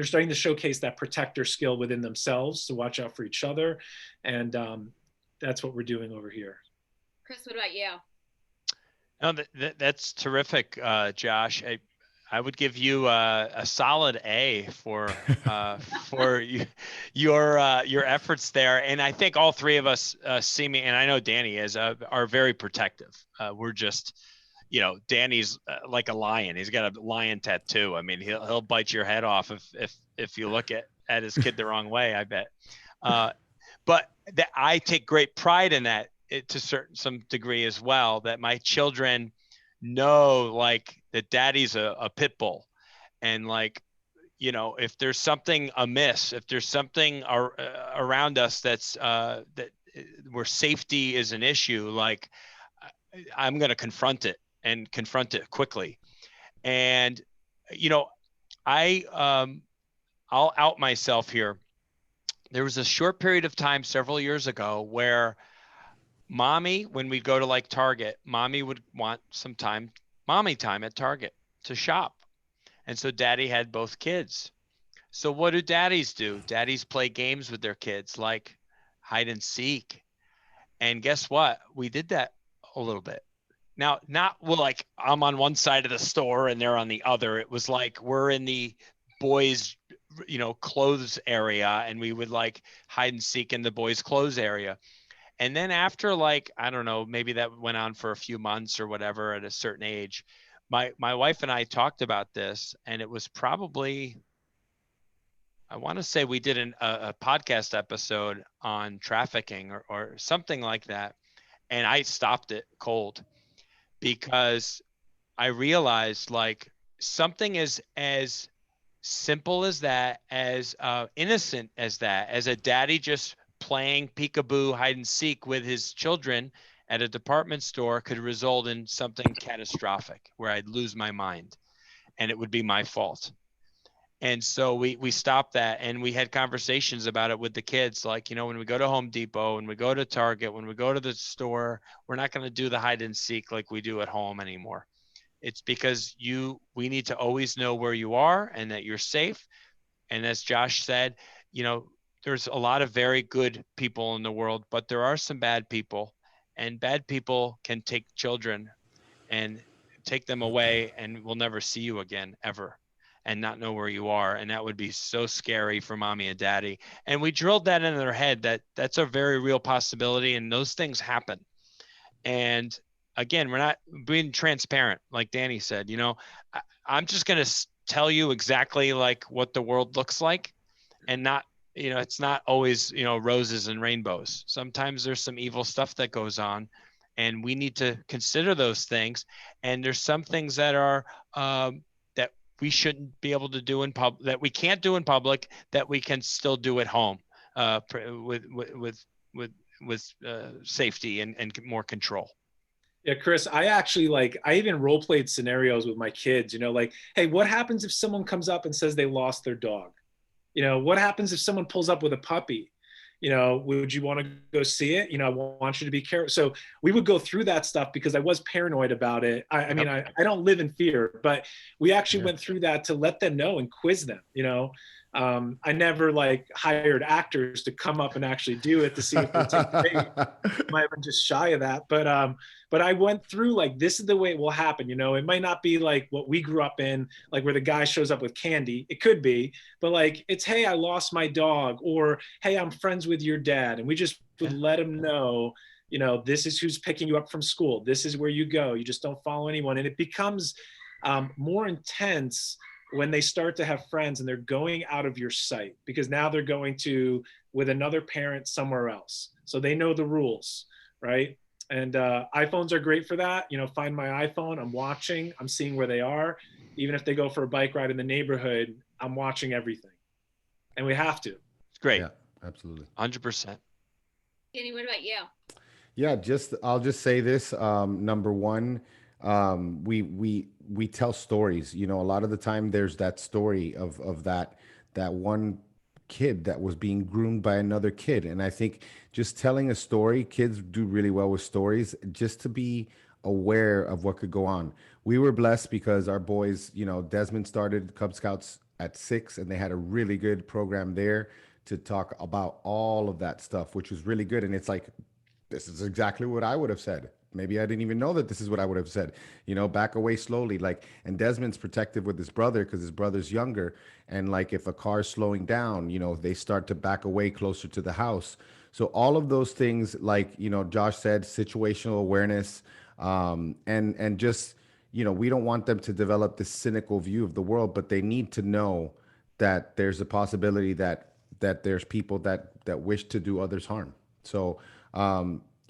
starting to showcase that protector skill within themselves to watch out for each other. And that's what we're doing over here. Chris, what about you? No, that's terrific, Josh. I would give you a solid A for your efforts there. And I think all three of us see me, and I know Danny is, are very protective. We're just, Danny's like a lion. He's got a lion tattoo. I mean, he'll bite your head off if you look at his kid the wrong way, I bet. But I take great pride in that to some degree as well, that my children know like that daddy's a pit bull, and like, if there's something amiss, if there's something around us that's that where safety is an issue, like I'm going to confront it and confront it quickly. And I'll out myself here. There was a short period of time several years ago where mommy, when we go to like Target, mommy would want some mommy time at Target to shop. And so daddy had both kids. So what do daddies do? Daddies play games with their kids, like hide and seek. And guess what? We did that a little bit. Now, like I'm on one side of the store and they're on the other. It was like we're in the boys' clothes area, and we would like hide and seek in the boys' clothes area. And then after like, I don't know, maybe that went on for a few months or whatever at a certain age, my wife and I talked about this, and it was probably, I want to say we did a podcast episode on trafficking or something like that. And I stopped it cold because I realized like something is as simple as that, as innocent as that, as a daddy just playing peekaboo hide and seek with his children at a department store could result in something catastrophic where I'd lose my mind and it would be my fault. And so we stopped that, and we had conversations about it with the kids. Like, when we go to Home Depot, when we go to Target, when we go to the store, we're not going to do the hide and seek like we do at home anymore. It's because we need to always know where you are and that you're safe. And as Josh said, there's a lot of very good people in the world, but there are some bad people, and bad people can take children and take them away, and we'll never see you again ever, and not know where you are. And that would be so scary for mommy and daddy. And we drilled that into their head that that's a very real possibility, and those things happen. And again, we're not being transparent. Like Danny said, I'm just going to tell you exactly like what the world looks like, and not, it's not always, roses and rainbows. Sometimes there's some evil stuff that goes on, and we need to consider those things. And there's some things that are, that we shouldn't be able to do in public, that we can't do in public, that we can still do at home, with safety and more control. Yeah, Chris, I even role played scenarios with my kids, like, hey, what happens if someone comes up and says they lost their dog? What happens if someone pulls up with a puppy? Would you want to go see it? I want you to be careful. So we would go through that stuff because I was paranoid about it. I mean, I don't live in fear, but we actually went through that to let them know and quiz them, I never like hired actors to come up and actually do it to see if they take the bait. Might have been just shy of that, but I went through like, this is the way it will happen. You know, it might not be like what we grew up in, like where the guy shows up with candy. It could be, but like, it's, hey, I lost my dog, or hey, I'm friends with your dad, and we just would let him know, you know, this is who's picking you up from school. This is where you go. You just don't follow anyone, and it becomes more intense when they start to have friends and they're going out of your sight, because now they're going to with another parent somewhere else. So they know the rules, right? And iPhones are great for that. You know, find my iPhone, I'm watching, I'm seeing where they are. Even if they go for a bike ride in the neighborhood, I'm watching everything. And we have to. It's great. Yeah, absolutely. 100%. Kenny, what about you? Yeah, I'll just say this. Number one, we tell stories. You know, a lot of the time there's that story of that one kid that was being groomed by another kid, and I think just telling a story, kids do really well with stories, just to be aware of what could go on. We were blessed because our boys, you know, Desmond started Cub Scouts at 6, and they had a really good program there to talk about all of that stuff, which was really good. And it's like, this is exactly what I would have said. Maybe I didn't even know that this is what I would have said. You know, back away slowly. Like, and Desmond's protective with his brother because his brother's younger. And like, if a car's slowing down, you know, they start to back away closer to the house. So all of those things, like, you know, Josh said, situational awareness, and just, you know, we don't want them to develop this cynical view of the world, but they need to know that there's a possibility that there's people that wish to do others harm. So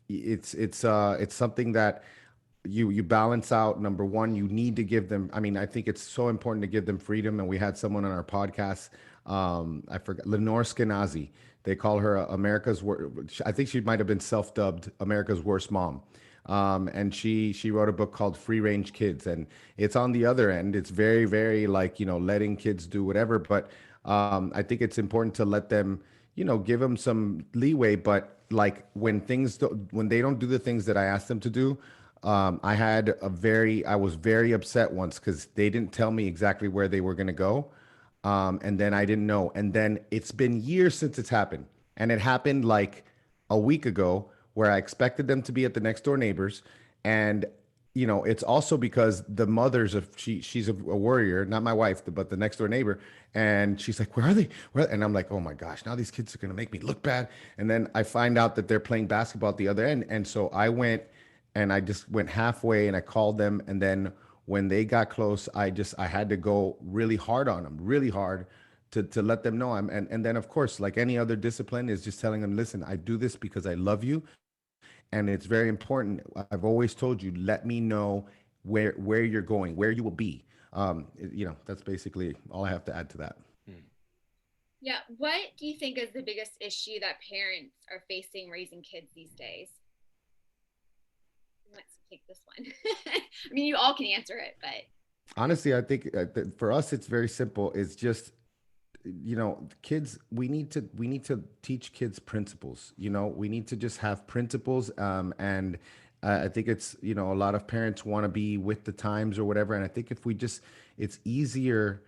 it's something that you balance out. Number one, you need to give them. I mean, I think it's so important to give them freedom. And we had someone on our podcast. I forgot, Lenore Skenazi. They call her America's worst. I think she might have been self-dubbed America's worst mom. And she wrote a book called Free Range Kids, and it's on the other end. It's very, very like, you know, letting kids do whatever. But I think it's important to let them, you know, give them some leeway. But like when they don't do the things that I asked them to do, I was very upset once because they didn't tell me exactly where they were going to go. And then I didn't know. And then it's been years since it's happened. And it happened like a week ago where I expected them to be at the next door neighbors. And, you know, it's also because the mother's she's a warrior, not my wife, but the next door neighbor. And she's like, where are they? And I'm like, oh my gosh, now these kids are going to make me look bad. And then I find out that they're playing basketball at the other end. And so I went and I just went halfway and I called them. And then when they got close, I had to go really hard on them, really hard to let them know and then of course, like any other discipline, is just telling them, listen, I do this because I love you. And it's very important. I've always told you, let me know where you're going, where you will be. You know, that's basically all I have to add to that. Yeah. What do you think is the biggest issue that parents are facing raising kids these days? Who wants to take this one? I mean, you all can answer it, but honestly, I think for us, it's very simple. It's just, you know, kids, we need to teach kids principles. You know, we need to just have principles. And I think it's, you know, a lot of parents want to be with the times or whatever. And I think if we just, it's easier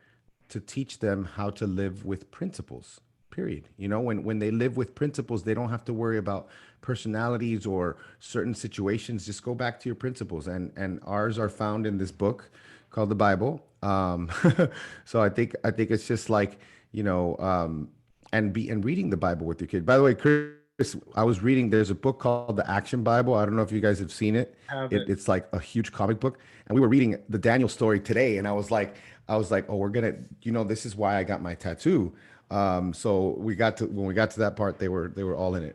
to teach them how to live with principles, period. You know, when they live with principles, they don't have to worry about personalities or certain situations. Just go back to your principles. And ours are found in this book called the Bible. So I think it's just like, you know, and reading the Bible with your kid. By the way, Chris, I was reading, there's a book called the Action Bible. I don't know if you guys have seen it. It's like a huge comic book. And we were reading the Daniel story today. And I was like, oh, we're going to, you know, this is why I got my tattoo. So when we got to that part, they were all in it.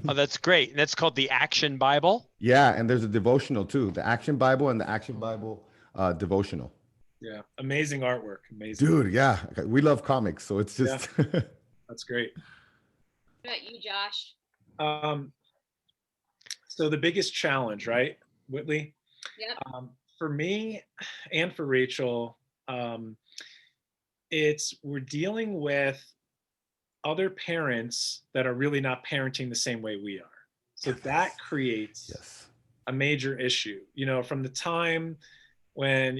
Oh, that's great. And that's called the Action Bible. Yeah. And there's a devotional too, the Action Bible and the Action Bible devotional. Yeah. Amazing artwork. Amazing. Dude. Yeah. We love comics. So it's just, that's great. what about you, Josh? So the biggest challenge, right, Whitley? Yep. For me and for Rachel, we're dealing with other parents that are really not parenting the same way we are. So that creates a major issue. You know, from the time when,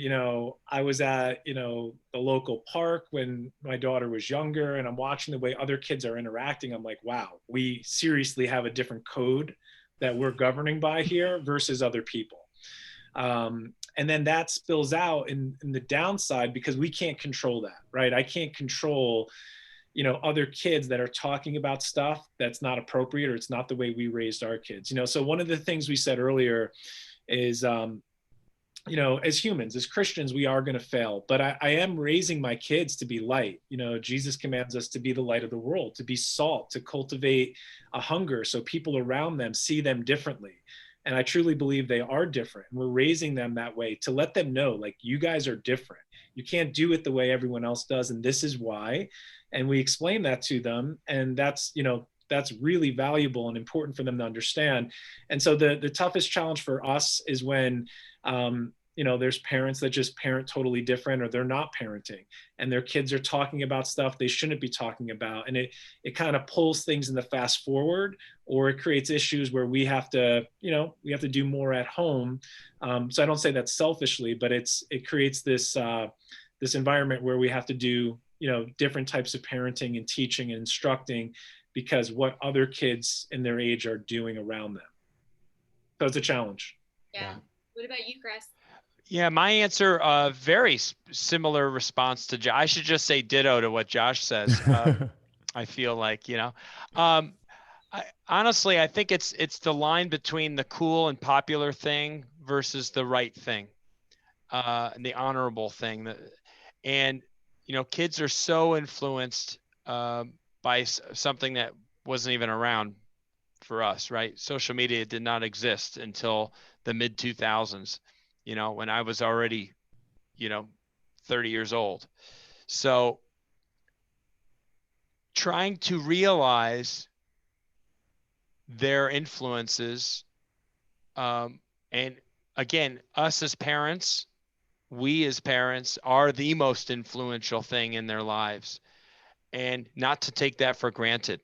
I was at, the local park when my daughter was younger, and I'm watching the way other kids are interacting. I'm like, wow, we seriously have a different code that we're governing by here versus other people. And then that spills out in the downside, because we can't control that, right? I can't control, other kids that are talking about stuff that's not appropriate, or it's not the way we raised our kids. So one of the things we said earlier is, as humans, as Christians, we are going to fail, but I am raising my kids to be light. Jesus commands us to be the light of the world, to be salt, to cultivate a hunger so people around them see them differently. And I truly believe they are different. And we're raising them that way to let them know, like, you guys are different. You can't do it the way everyone else does. And this is why. And we explain that to them. And that's really valuable and important for them to understand. And so the toughest challenge for us is when, there's parents that just parent totally different, or they're not parenting, and their kids are talking about stuff they shouldn't be talking about. And it kind of pulls things in the fast forward, or it creates issues where we have to do more at home. So I don't say that selfishly, but it creates this environment where we have to do, different types of parenting and teaching and instructing, because what other kids in their age are doing around them. So it's a challenge. Yeah. What about you, Chris? Yeah, my answer, very similar response to Josh. I should just say ditto to what Josh says. I feel like, honestly, I think it's the line between the cool and popular thing versus the right thing, and the honorable thing. And, kids are so influenced by something that wasn't even around for us, right? Social media did not exist until the mid 2000s, when I was already, 30 years old. So trying to realize their influences, and again, us as parents, we as parents are the most influential thing in their lives, and not to take that for granted,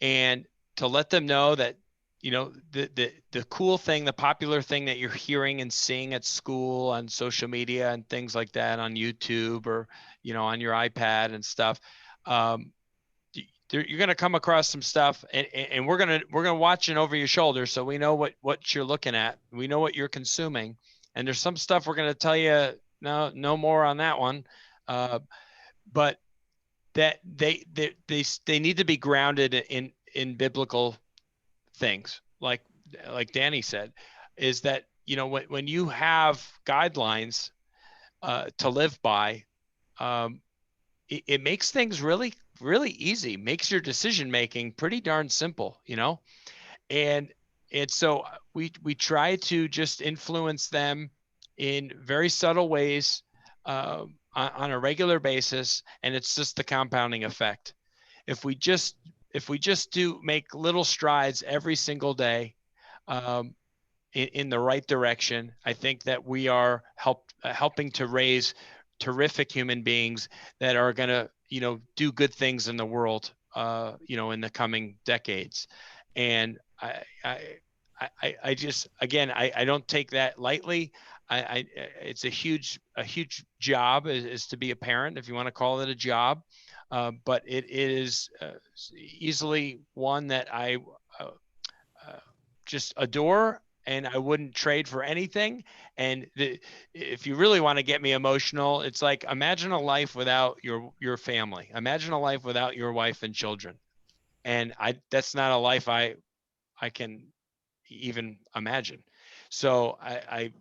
and to let them know that, the cool thing, the popular thing that you're hearing and seeing at school, on social media and things like that, on YouTube, or, on your iPad and stuff, you're going to come across some stuff, and we're going to watch it over your shoulder. So we know what you're looking at. We know what you're consuming. And there's some stuff we're going to tell you, no more on that one. But that they need to be grounded in biblical things. Like Danny said, is that, when you have guidelines to live by, it makes things really, really easy, makes your decision making pretty darn simple, and so we try to just influence them in very subtle ways, on a regular basis, and it's just the compounding effect. If we just do make little strides every single day, in the right direction, I think that we are helping to raise terrific human beings that are going to, do good things in the world, in the coming decades. And I just, again, I don't take that lightly. It's a huge job, is to be a parent, if you want to call it a job. But it is easily one that I just adore, and I wouldn't trade for anything. And if you really want to get me emotional, it's like, imagine a life without your family. Imagine a life without your wife and children. And that's not a life I can even imagine. So I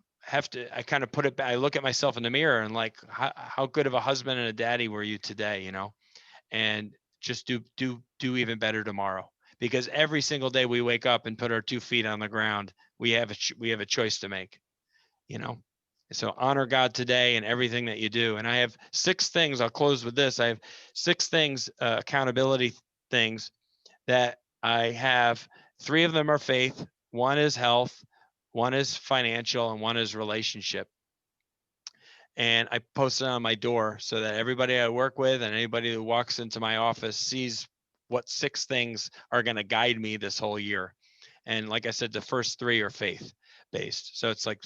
kind of put it back. I look at myself in the mirror and, like, how good of a husband and a daddy were you today, and just do even better tomorrow. Because every single day we wake up and put our 2 feet on the ground, we have a choice to make, So honor God today and everything that you do. And I have 6 things. I'll close with this. I have 6 things, accountability things that I have. 3 of them are faith. 1 is health. 1 is financial, and 1 is relationship. And I post it on my door so that everybody I work with and anybody who walks into my office sees what 6 things are going to guide me this whole year. And like I said, the first 3 are faith based. So it's like,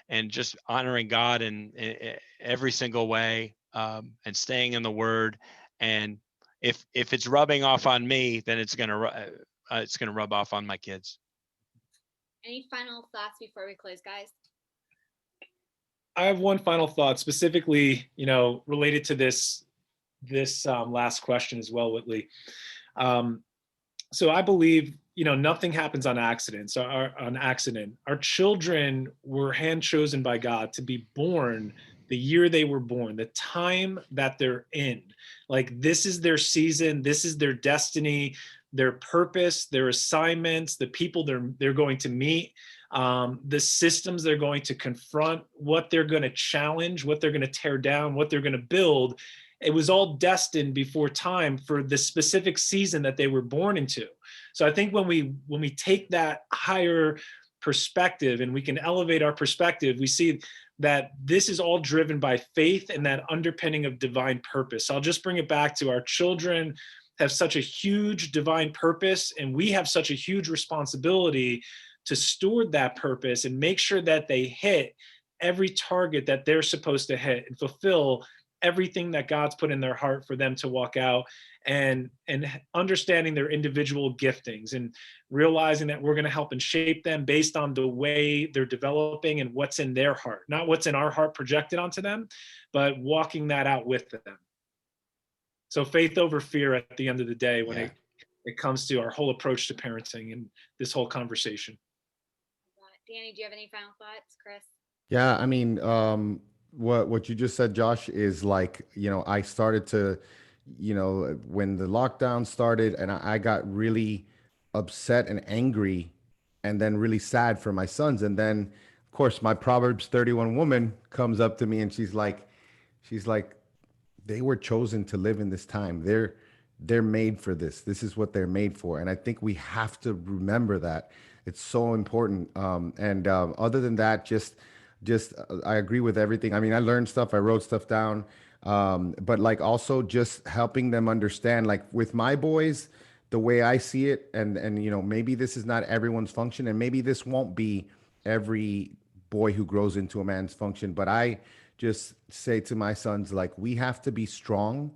and just honoring God in every single way, and staying in the Word. And if it's rubbing off on me, then it's gonna rub off on my kids. Any final thoughts before we close, guys? I have one final thought, specifically, related to this last question as well, Whitley. So I believe, nothing happens on accident. So our children were hand chosen by God to be born the year they were born, the time that they're in. Like, this is their season, this is their destiny, their purpose, their assignments, the people they're going to meet, the systems they're going to confront, what they're going to challenge, what they're going to tear down, what they're going to build. It was all destined before time for the specific season that they were born into. So I think when we take that higher perspective and we can elevate our perspective, we see that this is all driven by faith and that underpinning of divine purpose. I'll just bring it back to our children have such a huge divine purpose, and we have such a huge responsibility to steward that purpose and make sure that they hit every target that they're supposed to hit and fulfill everything that God's put in their heart for them to walk out, and understanding their individual giftings and realizing that we're going to help and shape them based on the way they're developing and what's in their heart, not what's in our heart projected onto them, but walking that out with them. So faith over fear at the end of the day when it comes to our whole approach to parenting and this whole conversation. Danny, do you have any final thoughts? Chris? Yeah, I mean, what you just said, Josh, is like, I started to, when the lockdown started, and I got really upset and angry and then really sad for my sons. And then, of course, my Proverbs 31 woman comes up to me and she's like, they were chosen to live in this time. They're made for this. This is what they're made for. And I think we have to remember that. It's so important. Other than that, just I agree with everything. I mean, I learned stuff, I wrote stuff down. But like also just helping them understand, like with my boys, the way I see it, and maybe this is not everyone's function, and maybe this won't be every boy who grows into a man's function, but I just say to my sons, like, we have to be strong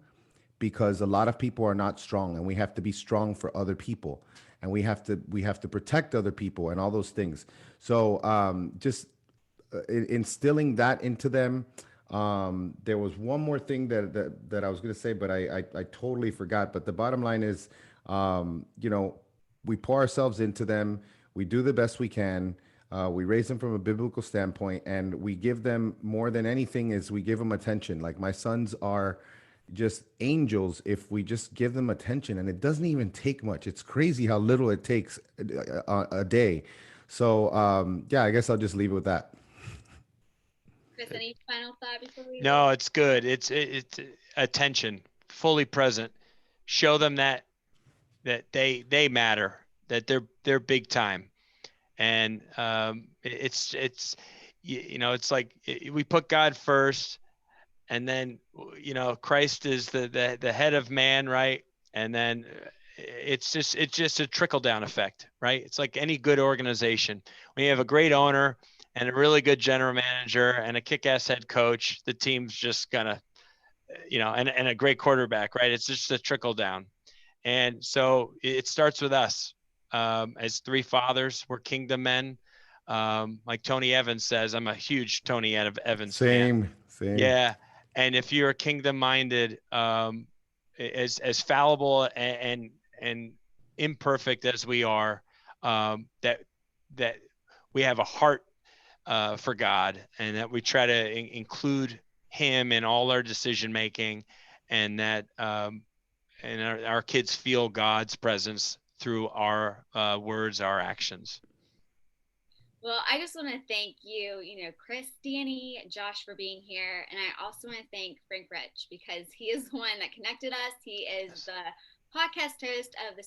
because a lot of people are not strong, and we have to be strong for other people, and we have to protect other people and all those things. So just instilling that into them. There was one more thing that I was going to say, but I totally forgot. But the bottom line is, we pour ourselves into them. We do the best we can. We raise them from a biblical standpoint, and we give them, more than anything, is we give them attention. Like, my sons are just angels if we just give them attention, and it doesn't even take much. It's crazy how little it takes a day. So I guess I'll just leave it with that. Chris, any final thought before we? No, it's good. It's attention, fully present. Show them that they matter, that they're big time. And it's like we put God first, and then Christ is the head of man, right? And then it's just a trickle down effect, right? It's like any good organization. When you have a great owner and a really good general manager and a kick-ass head coach, the team's just gonna, and a great quarterback, right? It's just a trickle down. And so it starts with us. As three fathers, we're kingdom men. Like Tony Evans says, I'm a huge Tony Evans fan. Same. Yeah. And if you're kingdom minded, as fallible and imperfect as we are, that we have a heart for God, and that we try to include him in all our decision making, and that and our kids feel God's presence through our words, our actions. Well, I just want to thank you, Chris, Danny, Josh, for being here. And I also want to thank Frank Rich, because he is the one that connected us. He is the podcast host of the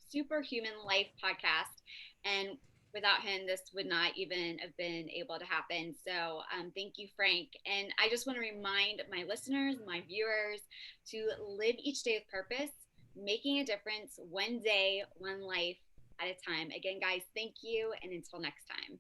Superhuman Life podcast. And without him, this would not even have been able to happen. So thank you, Frank. And I just want to remind my listeners, my viewers, to live each day with purpose, making a difference one day, one life at a time. Again, guys, thank you. And until next time.